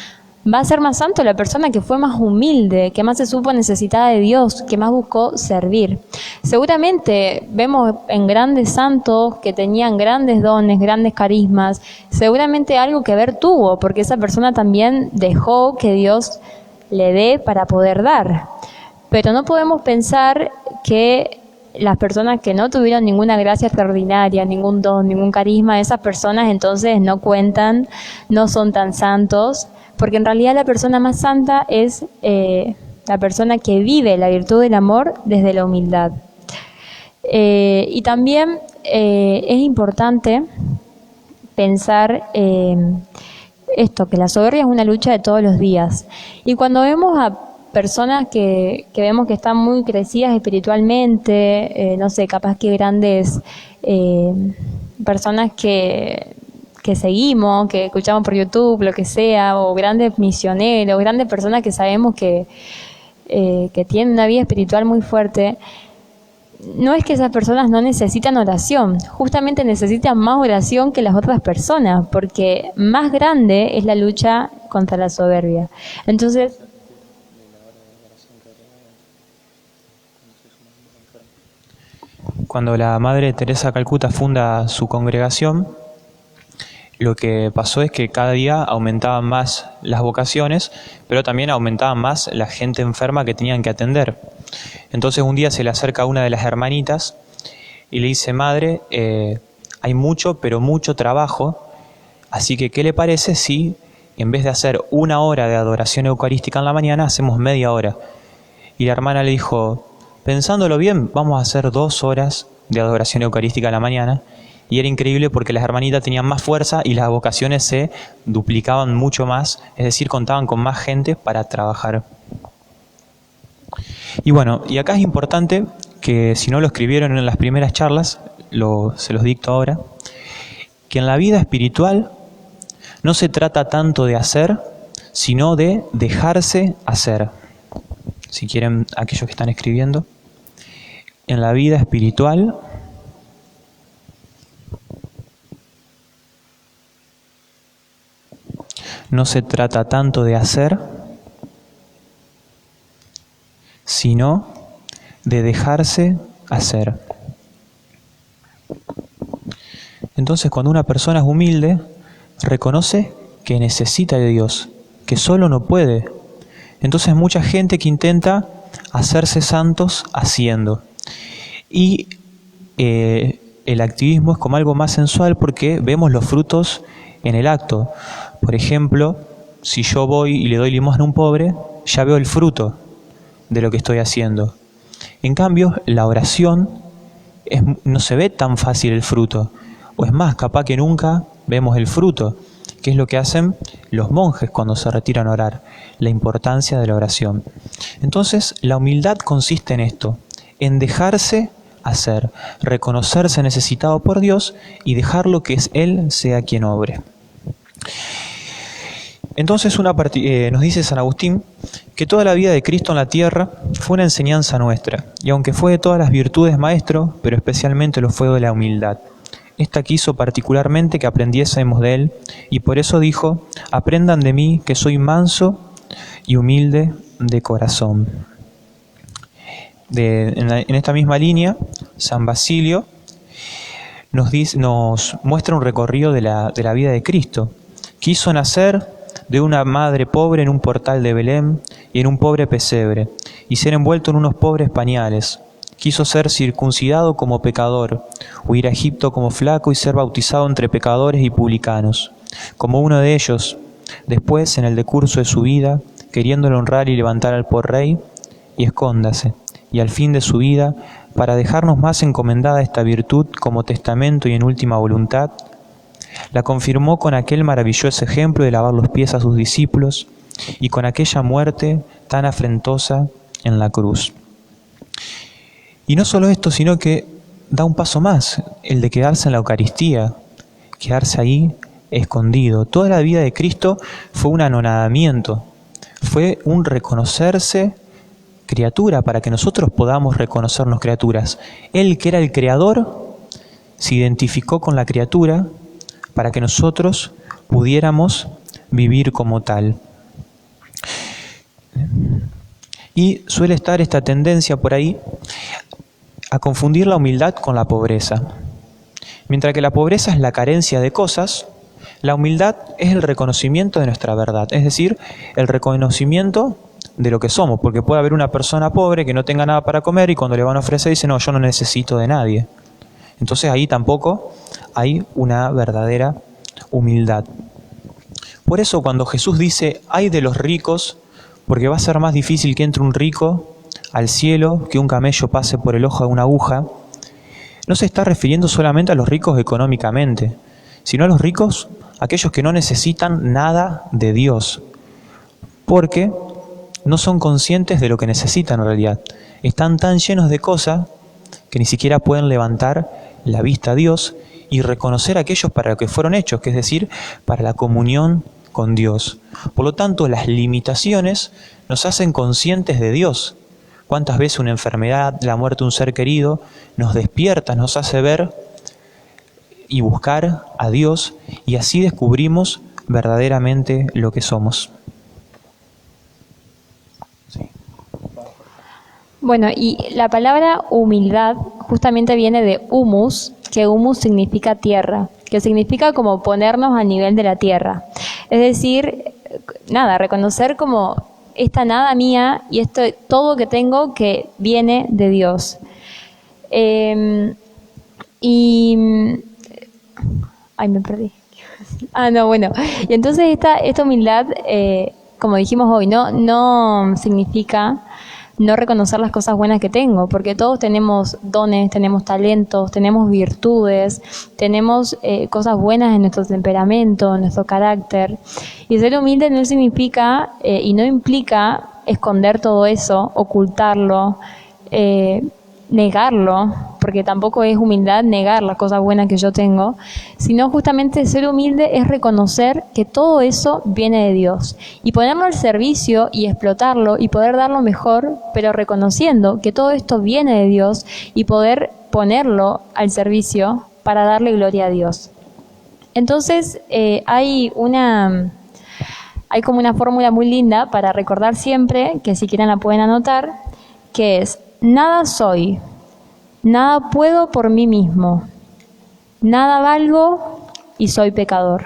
Va a ser más santo la persona que fue más humilde, que más se supo necesitada de Dios, que más buscó servir. Seguramente vemos en grandes santos que tenían grandes dones, grandes carismas, seguramente algo que ver tuvo, porque esa persona también dejó que Dios le dé para poder dar. Pero no podemos pensar que las personas que no tuvieron ninguna gracia extraordinaria, ningún don, ningún carisma, esas personas entonces no cuentan, no son tan santos, porque en realidad la persona más santa es la persona que vive la virtud del amor desde la humildad. Y también es importante pensar esto, que la soberbia es una lucha de todos los días. Y cuando vemos a personas que vemos que están muy crecidas espiritualmente, no sé, capaz que grandes personas que seguimos, que escuchamos por YouTube, lo que sea, o grandes misioneros, grandes personas que sabemos que tienen una vida espiritual muy fuerte, no es que esas personas no necesitan oración, justamente necesitan más oración que las otras personas, porque más grande es la lucha contra la soberbia. Entonces, cuando la Madre Teresa de Calcuta funda su congregación, lo que pasó es que cada día aumentaban más las vocaciones, pero también aumentaban más la gente enferma que tenían que atender. Entonces un día se le acerca a una de las hermanitas y le dice: Madre, hay mucho, pero mucho trabajo, así que ¿qué le parece si en vez de hacer 1 hora de adoración eucarística en la mañana, hacemos media hora? Y la hermana le dijo: pensándolo bien, vamos a hacer 2 horas de adoración eucarística en la mañana. Y era increíble porque las hermanitas tenían más fuerza y las vocaciones se duplicaban mucho más, es decir, contaban con más gente para trabajar. Y bueno, y acá es importante que, si no lo escribieron en las primeras charlas, se los dicto ahora, que en la vida espiritual no se trata tanto de hacer, sino de dejarse hacer. Si quieren, aquellos que están escribiendo, en la vida espiritual no se trata tanto de hacer, sino de dejarse hacer. Entonces, cuando una persona es humilde, reconoce que necesita de Dios, que solo no puede. Entonces, mucha gente que intenta hacerse santos haciendo. Y el activismo es como algo más sensual porque vemos los frutos en el acto. Por ejemplo, si yo voy y le doy limosna a un pobre, ya veo el fruto de lo que estoy haciendo. En cambio, la oración no se ve tan fácil el fruto. O es más, capaz que nunca vemos el fruto, que es lo que hacen los monjes cuando se retiran a orar, la importancia de la oración. Entonces, la humildad consiste en esto, en dejarse hacer, reconocerse necesitado por Dios y dejarlo que Él sea quien obre. Entonces nos dice San Agustín que toda la vida de Cristo en la tierra fue una enseñanza nuestra, y aunque fue de todas las virtudes maestro, pero especialmente lo fue de la humildad. Esta quiso particularmente que aprendiésemos de Él, y por eso dijo: aprendan de mí que soy manso y humilde de corazón. En esta misma línea, San Basilio nos muestra un recorrido de la vida de Cristo. Quiso nacer de una madre pobre en un portal de Belén y en un pobre pesebre, y ser envuelto en unos pobres pañales. Quiso ser circuncidado como pecador, huir a Egipto como flaco y ser bautizado entre pecadores y publicanos, como uno de ellos. Después, en el decurso de su vida, queriéndole honrar y levantar al por rey, y escóndase, y al fin de su vida, para dejarnos más encomendada esta virtud como testamento y en última voluntad, la confirmó con aquel maravilloso ejemplo de lavar los pies a sus discípulos y con aquella muerte tan afrentosa en la cruz. Y no solo esto, sino que da un paso más, el de quedarse en la Eucaristía, quedarse ahí escondido. Toda la vida de Cristo fue un anonadamiento, fue un reconocerse criatura para que nosotros podamos reconocernos criaturas. Él, que era el creador, se identificó con la criatura para que nosotros pudiéramos vivir como tal. Y suele estar esta tendencia por ahí a confundir la humildad con la pobreza. Mientras que la pobreza es la carencia de cosas, la humildad es el reconocimiento de nuestra verdad, es decir, el reconocimiento de lo que somos, porque puede haber una persona pobre que no tenga nada para comer y cuando le van a ofrecer dice: no, yo no necesito de nadie. Entonces ahí tampoco hay una verdadera humildad. Por eso cuando Jesús dice, ay de los ricos, porque va a ser más difícil que entre un rico al cielo que un camello pase por el ojo de una aguja, no se está refiriendo solamente a los ricos económicamente, sino a los ricos, aquellos que no necesitan nada de Dios, porque no son conscientes de lo que necesitan en realidad. Están tan llenos de cosas que ni siquiera pueden levantar la vista a Dios y reconocer a aquellos para lo que fueron hechos, que es decir, para la comunión con Dios. Por lo tanto, las limitaciones nos hacen conscientes de Dios. ¿Cuántas veces una enfermedad, la muerte de un ser querido, nos despierta, nos hace ver y buscar a Dios, y así descubrimos verdaderamente lo que somos? Sí. Bueno, y la palabra humildad justamente viene de humus, que humus significa tierra, que significa como ponernos al nivel de la tierra. Es decir, nada, reconocer como esta nada mía y esto todo que tengo que viene de Dios. Ay, me perdí. Y entonces esta humildad, como dijimos hoy, no significa no reconocer las cosas buenas que tengo, porque todos tenemos dones, tenemos talentos, tenemos virtudes, tenemos cosas buenas en nuestro temperamento, en nuestro carácter. Y ser humilde no significa y no implica esconder todo eso, ocultarlo, negarlo, porque tampoco es humildad negar las cosas buenas que yo tengo, sino justamente ser humilde es reconocer que todo eso viene de Dios y ponerlo al servicio y explotarlo y poder darlo mejor, pero reconociendo que todo esto viene de Dios y poder ponerlo al servicio para darle gloria a Dios. Entonces hay como una fórmula muy linda para recordar siempre, que si quieren la pueden anotar, que es: nada soy, nada puedo por mí mismo, nada valgo y soy pecador.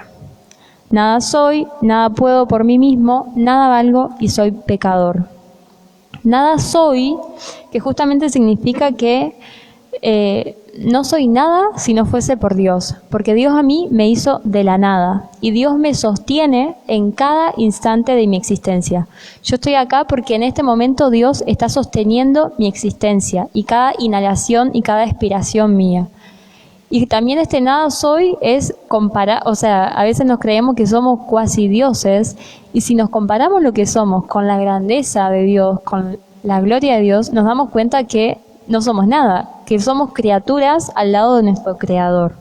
Nada soy, nada puedo por mí mismo, nada valgo y soy pecador. Nada soy, que justamente significa que no soy nada si no fuese por Dios, porque Dios a mí me hizo de la nada y Dios me sostiene en cada instante de mi existencia. Yo estoy acá porque en este momento Dios está sosteniendo mi existencia y cada inhalación y cada expiración mía. Y también este nada soy es comparar, a veces nos creemos que somos cuasi dioses, y si nos comparamos lo que somos con la grandeza de Dios, con la gloria de Dios, nos damos cuenta que no somos nada, que somos criaturas al lado de nuestro Creador.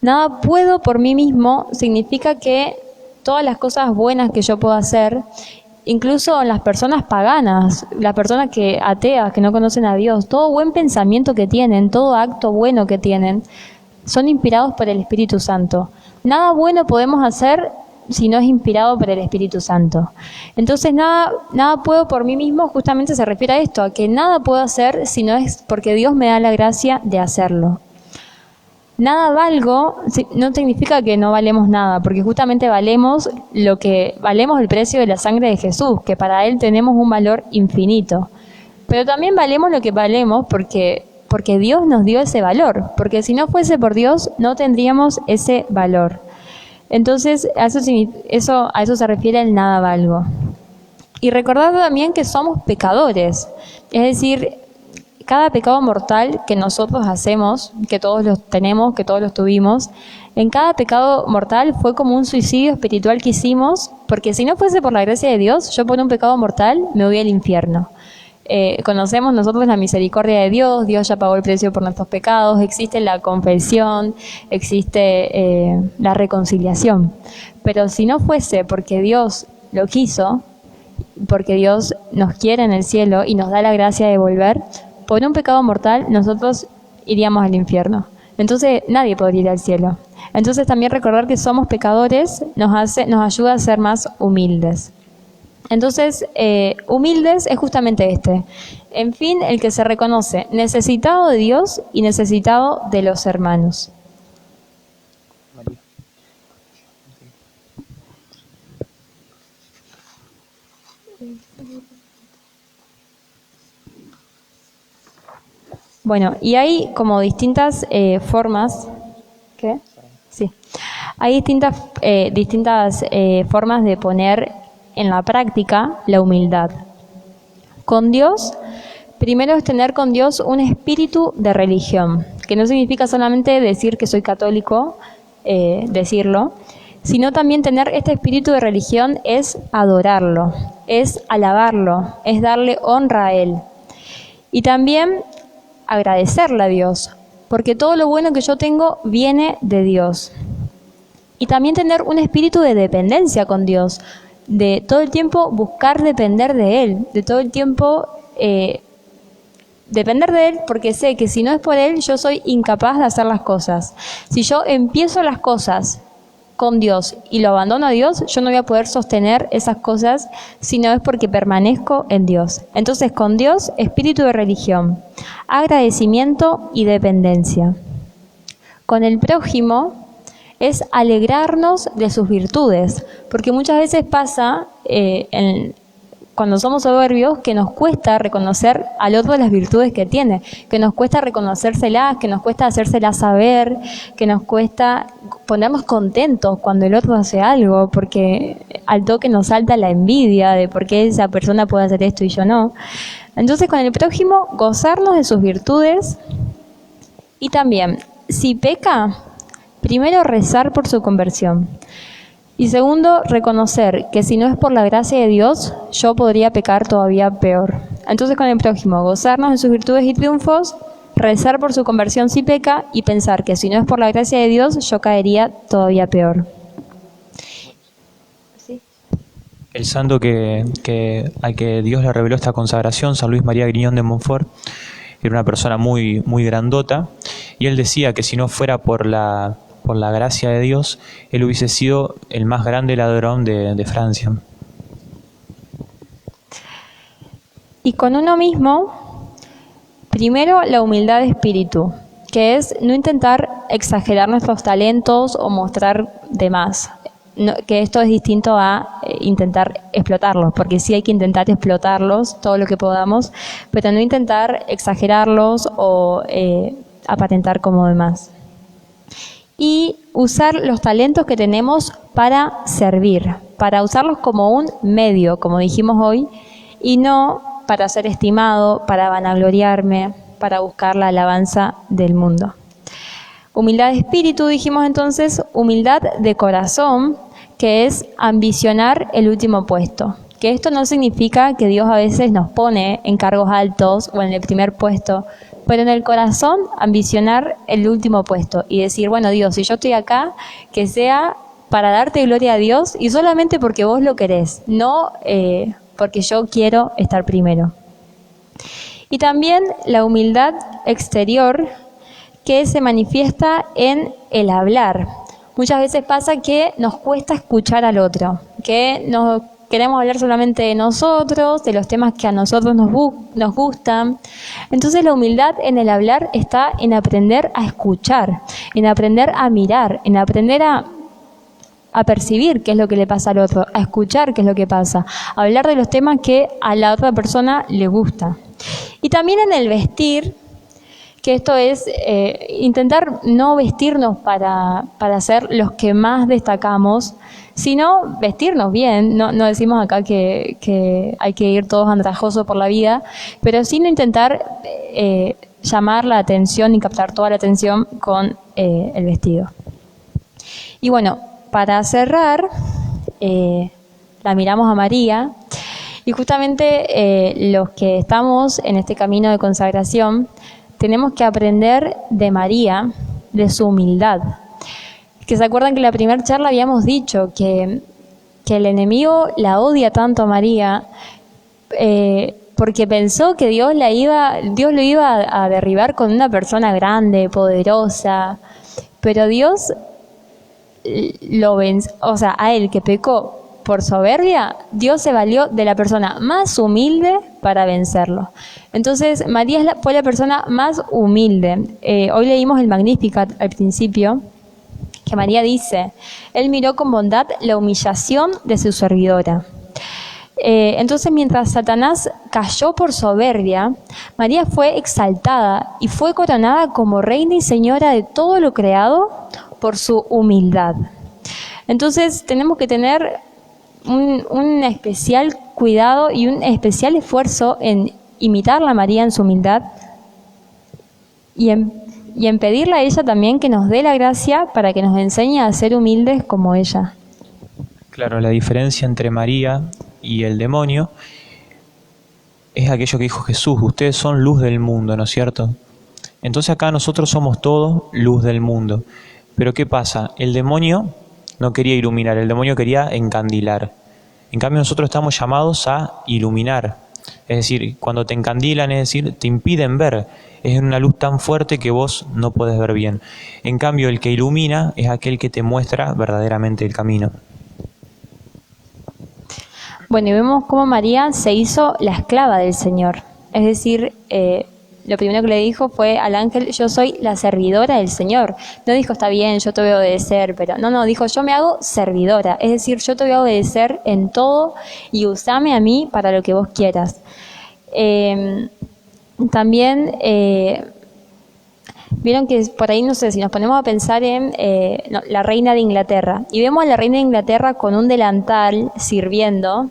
Nada puedo por mí mismo significa que todas las cosas buenas que yo puedo hacer, incluso las personas paganas, las personas ateas, que no conocen a Dios, todo buen pensamiento que tienen, todo acto bueno que tienen, son inspirados por el Espíritu Santo. Nada bueno podemos hacer si no es inspirado por el Espíritu Santo. Entonces nada puedo por mí mismo justamente se refiere a esto, a que nada puedo hacer si no es porque Dios me da la gracia de hacerlo. Nada valgo no significa que no valemos nada, porque justamente valemos el precio de la sangre de Jesús, que para Él tenemos un valor infinito. Pero también valemos lo que valemos porque Dios nos dio ese valor, porque si no fuese por Dios no tendríamos ese valor. Entonces, a eso se refiere el nada valgo. Y recordar también que somos pecadores, es decir, cada pecado mortal que nosotros hacemos, que todos los tenemos, que todos los tuvimos, en cada pecado mortal fue como un suicidio espiritual que hicimos, porque si no fuese por la gracia de Dios, yo por un pecado mortal me voy al infierno. Conocemos nosotros la misericordia de Dios, Dios ya pagó el precio por nuestros pecados, existe la confesión, existe la reconciliación. Pero si no fuese porque Dios lo quiso, porque Dios nos quiere en el cielo y nos da la gracia de volver, por un pecado mortal nosotros iríamos al infierno. Entonces nadie podría ir al cielo. Entonces también recordar que somos pecadores nos ayuda a ser más humildes. Entonces, humildes es justamente en fin, el que se reconoce necesitado de Dios y necesitado de los hermanos. Bueno, y hay como distintas formas. ¿Qué? Sí. Hay distintas formas de poner en la práctica la humildad. Con Dios, primero es tener con Dios un espíritu de religión, que no significa solamente decir que soy católico, decirlo, sino también tener este espíritu de religión es adorarlo, es alabarlo, es darle honra a Él. Y también agradecerle a Dios, porque todo lo bueno que yo tengo viene de Dios. Y también tener un espíritu de dependencia con Dios, de todo el tiempo buscar depender de Él, de todo el tiempo depender de Él, porque sé que si no es por Él, yo soy incapaz de hacer las cosas. Si yo empiezo las cosas con Dios y lo abandono a Dios, yo no voy a poder sostener esas cosas si no es porque permanezco en Dios. Entonces, con Dios, espíritu de religión, agradecimiento y dependencia. Con el prójimo es alegrarnos de sus virtudes, porque muchas veces pasa cuando somos soberbios que nos cuesta reconocer al otro las virtudes que tiene, que nos cuesta reconocérselas, que nos cuesta hacérselas saber, que nos cuesta ponernos contentos cuando el otro hace algo, porque al toque nos salta la envidia de por qué esa persona puede hacer esto y yo no. Entonces, con el prójimo, gozarnos de sus virtudes y también, si peca, primero rezar por su conversión. Y segundo, reconocer que si no es por la gracia de Dios, yo podría pecar todavía peor. Entonces, con el prójimo, gozarnos de sus virtudes y triunfos, rezar por su conversión si peca y pensar que si no es por la gracia de Dios, yo caería todavía peor. ¿Sí? El santo al que Dios le reveló esta consagración, San Luis María Griñón de Montfort, era una persona muy, muy grandota, y él decía que si no fuera por la gracia de Dios, él hubiese sido el más grande ladrón de Francia. Y con uno mismo, primero la humildad de espíritu, que es no intentar exagerar nuestros talentos o mostrar de más. No, que esto es distinto a intentar explotarlos, porque sí hay que intentar explotarlos todo lo que podamos, pero no intentar exagerarlos o aparentar como demás. Y usar los talentos que tenemos para servir, para usarlos como un medio, como dijimos hoy, y no para ser estimado, para vanagloriarme, para buscar la alabanza del mundo. Humildad de espíritu, dijimos entonces, humildad de corazón, que es ambicionar el último puesto. Que esto no significa que Dios a veces nos pone en cargos altos o en el primer puesto, pero en el corazón ambicionar el último puesto y decir, bueno, Dios, si yo estoy acá, que sea para darte gloria a Dios y solamente porque vos lo querés, no porque yo quiero estar primero. Y también la humildad exterior, que se manifiesta en el hablar. Muchas veces pasa que nos cuesta escuchar al otro, que nos queremos hablar solamente de nosotros, de los temas que a nosotros nos gustan. Entonces la humildad en el hablar está en aprender a escuchar, en aprender a mirar, en aprender a percibir qué es lo que le pasa al otro, a escuchar qué es lo que pasa, a hablar de los temas que a la otra persona le gusta. Y también en el vestir, que esto es intentar no vestirnos para ser los que más destacamos, sino vestirnos bien. No decimos acá que hay que ir todos andrajosos por la vida, pero sí no intentar llamar la atención y captar toda la atención con el vestido. Y bueno, para cerrar, la miramos a María, y justamente los que estamos en este camino de consagración, tenemos que aprender de María, de su humildad. Que se acuerdan que en la primera charla habíamos dicho que el enemigo la odia tanto a María porque pensó que Dios lo iba a derribar con una persona grande, poderosa, pero Dios lo venció, o sea, a él que pecó por soberbia, Dios se valió de la persona más humilde para vencerlo. Entonces, María fue la persona más humilde. Hoy leímos el Magnificat al principio, que María dice, Él miró con bondad la humillación de su servidora. Entonces, mientras Satanás cayó por soberbia, María fue exaltada y fue coronada como reina y señora de todo lo creado por su humildad. Entonces tenemos que tener un especial cuidado y un especial esfuerzo en imitar a María en su humildad y en pedirle a ella también que nos dé la gracia para que nos enseñe a ser humildes como ella. Claro, la diferencia entre María y el demonio es aquello que dijo Jesús: ustedes son luz del mundo, ¿no es cierto? Entonces acá nosotros somos todos luz del mundo. Pero ¿qué pasa? El demonio no quería iluminar, el demonio quería encandilar. En cambio nosotros estamos llamados a iluminar. Es decir, cuando te encandilan, es decir, te impiden ver. Es una luz tan fuerte que vos no podés ver bien. En cambio, el que ilumina es aquel que te muestra verdaderamente el camino. Bueno, y vemos cómo María se hizo la esclava del Señor. Es decir, lo primero que le dijo fue al ángel: yo soy la servidora del Señor. No dijo: está bien, yo te voy a obedecer, pero no, dijo: yo me hago servidora. Es decir, yo te voy a obedecer en todo y usame a mí para lo que vos quieras. También vieron que por ahí, no sé, si nos ponemos a pensar en la reina de Inglaterra y vemos a la reina de Inglaterra con un delantal sirviendo,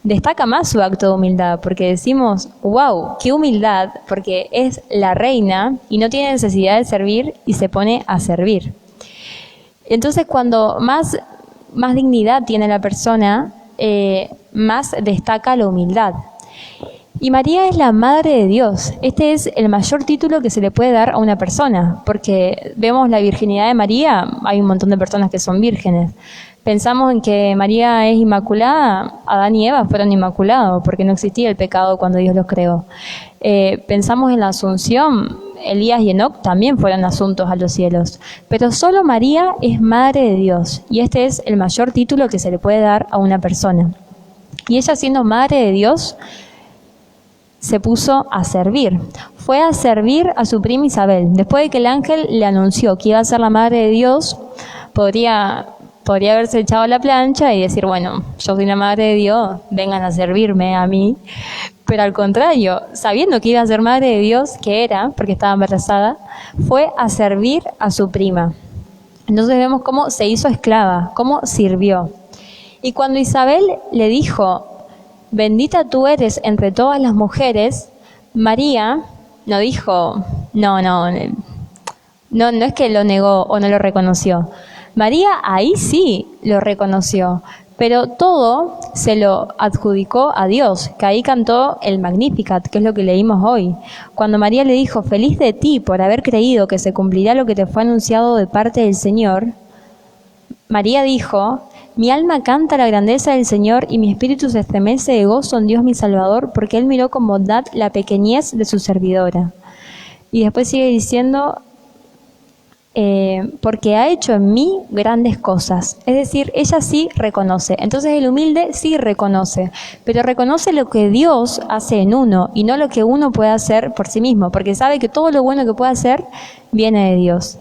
destaca más su acto de humildad, porque decimos: wow, qué humildad, porque es la reina y no tiene necesidad de servir y se pone a servir. Entonces, cuando más dignidad tiene la persona, más destaca la humildad. Y María es la Madre de Dios. Este es el mayor título que se le puede dar a una persona, porque vemos la virginidad de María. Hay un montón de personas que son vírgenes. Pensamos en que María es inmaculada. Adán y Eva fueron inmaculados, porque no existía el pecado cuando Dios los creó. Pensamos en la Asunción. Elías y Enoc también fueron asuntos a los cielos. Pero solo María es Madre de Dios, y este es el mayor título que se le puede dar a una persona. Y ella, siendo Madre de Dios, se puso a servir. Fue a servir a su prima Isabel. Después de que el ángel le anunció que iba a ser la Madre de Dios, podría haberse echado a la plancha y decir: bueno, yo soy la Madre de Dios, vengan a servirme a mí. Pero al contrario, sabiendo que iba a ser Madre de Dios, que era, porque estaba embarazada, fue a servir a su prima. Entonces vemos cómo se hizo esclava, cómo sirvió. Y cuando Isabel le dijo: bendita tú eres entre todas las mujeres, María no dijo, no es que lo negó o no lo reconoció. María ahí sí lo reconoció, pero todo se lo adjudicó a Dios, que ahí cantó el Magnificat, que es lo que leímos hoy. Cuando María le dijo: feliz de ti por haber creído que se cumplirá lo que te fue anunciado de parte del Señor, María dijo: mi alma canta la grandeza del Señor y mi espíritu se estremece de gozo en Dios mi Salvador, porque Él miró con bondad la pequeñez de su servidora. Y después sigue diciendo: porque ha hecho en mí grandes cosas. Es decir, ella sí reconoce. Entonces el humilde sí reconoce, pero reconoce lo que Dios hace en uno y no lo que uno puede hacer por sí mismo, porque sabe que todo lo bueno que puede hacer viene de Dios.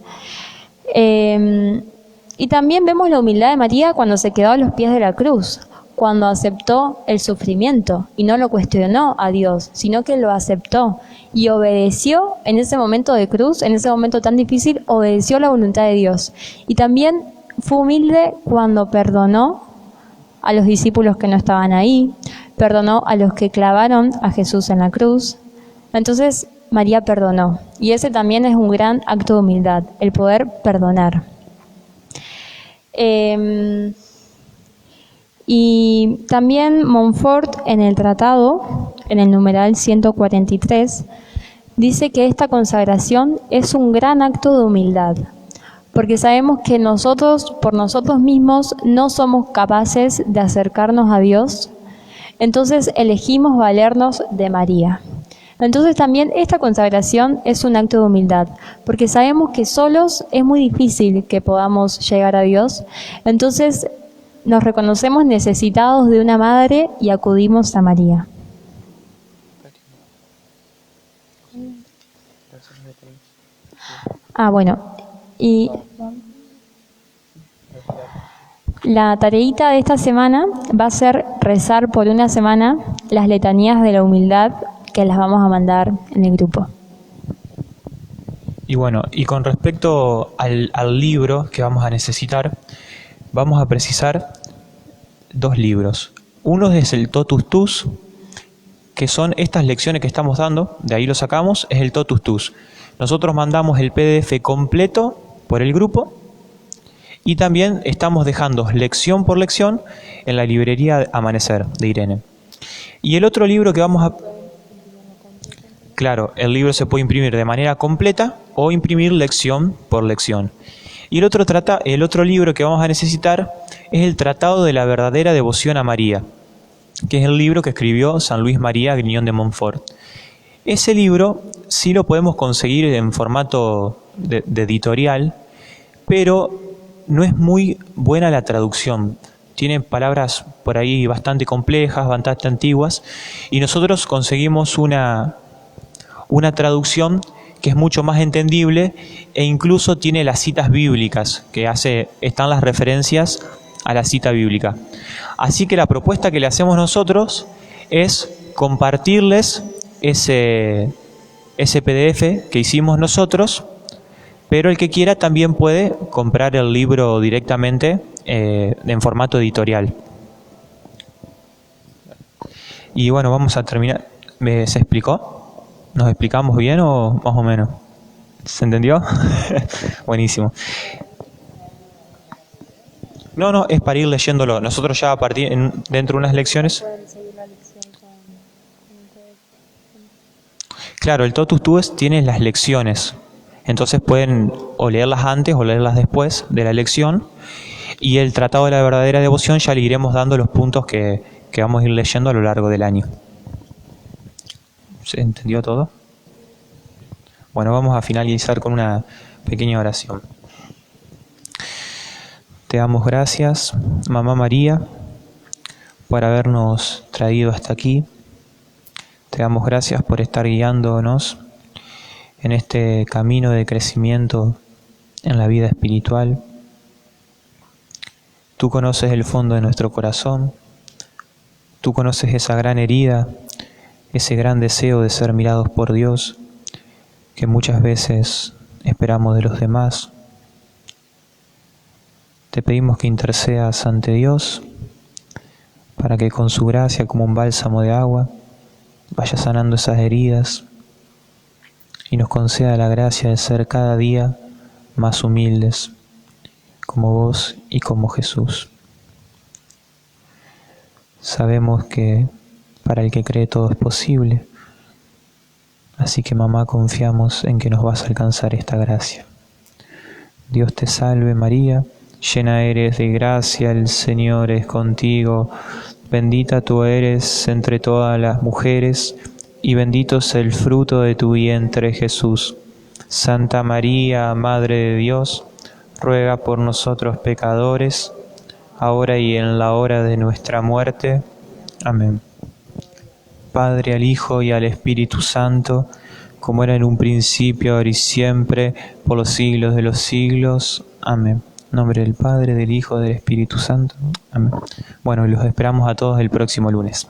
Y también vemos la humildad de María cuando se quedó a los pies de la cruz, cuando aceptó el sufrimiento y no lo cuestionó a Dios, sino que lo aceptó y obedeció en ese momento de cruz, en ese momento tan difícil, obedeció la voluntad de Dios. Y también fue humilde cuando perdonó a los discípulos que no estaban ahí, perdonó a los que clavaron a Jesús en la cruz. Entonces María perdonó, y ese también es un gran acto de humildad, el poder perdonar. Y también Montfort, en el tratado, en el numeral 143, dice que esta consagración es un gran acto de humildad, porque sabemos que nosotros, por nosotros mismos, no somos capaces de acercarnos a Dios, entonces elegimos valernos de María. Entonces también esta consagración es un acto de humildad, porque sabemos que solos es muy difícil que podamos llegar a Dios, entonces nos reconocemos necesitados de una madre y acudimos a María. Bueno, y la tareita de esta semana va a ser rezar por una semana las letanías de la humildad, que las vamos a mandar en el grupo. Y bueno, y con respecto al libro que vamos a necesitar, vamos a precisar 2 libros. Uno es el Totus Tus, que son estas lecciones que estamos dando, de ahí lo sacamos, es el Totus Tus. Nosotros mandamos el PDF completo por el grupo y también estamos dejando lección por lección en la librería Amanecer de Irene. Y el otro libro que vamos a... Claro, el libro se puede imprimir de manera completa o imprimir lección por lección. Y el otro libro que vamos a necesitar es el Tratado de la verdadera devoción a María, que es el libro que escribió San Luis María Grignion de Montfort. Ese libro sí lo podemos conseguir en formato de editorial, pero no es muy buena la traducción. Tiene palabras por ahí bastante complejas, bastante antiguas, y nosotros conseguimos una traducción que es mucho más entendible e incluso tiene las citas bíblicas, están las referencias a la cita bíblica. Así que la propuesta que le hacemos nosotros es compartirles ese PDF que hicimos nosotros, pero el que quiera también puede comprar el libro directamente en formato editorial. Y bueno, vamos a terminar. ¿Se explicó? ¿Nos explicamos bien o más o menos? ¿Se entendió? Buenísimo. No, es para ir leyéndolo. Nosotros ya dentro de unas lecciones... Claro, el Totus Tuus tiene las lecciones. Entonces pueden o leerlas antes o leerlas después de la lección. Y el Tratado de la verdadera devoción ya le iremos dando los puntos que vamos a ir leyendo a lo largo del año. ¿Se entendió todo? Bueno, vamos a finalizar con una pequeña oración. Te damos gracias, Mamá María, por habernos traído hasta aquí. Te damos gracias por estar guiándonos en este camino de crecimiento en la vida espiritual. Tú conoces el fondo de nuestro corazón. Tú conoces esa gran herida, ese gran deseo de ser mirados por Dios que muchas veces esperamos de los demás. Te pedimos que intercedas ante Dios para que con su gracia, como un bálsamo de agua, vaya sanando esas heridas y nos conceda la gracia de ser cada día más humildes, como vos y como Jesús. Sabemos que para el que cree todo es posible, así que mamá, confiamos en que nos vas a alcanzar esta gracia. Dios te salve María, llena eres de gracia, el Señor es contigo, bendita tú eres entre todas las mujeres, y bendito es el fruto de tu vientre Jesús. Santa María, Madre de Dios, ruega por nosotros pecadores, ahora y en la hora de nuestra muerte. Amén. Padre, al Hijo y al Espíritu Santo, como era en un principio, ahora y siempre, por los siglos de los siglos. Amén. En nombre del Padre, del Hijo, del Espíritu Santo. Amén. Bueno, los esperamos a todos el próximo lunes.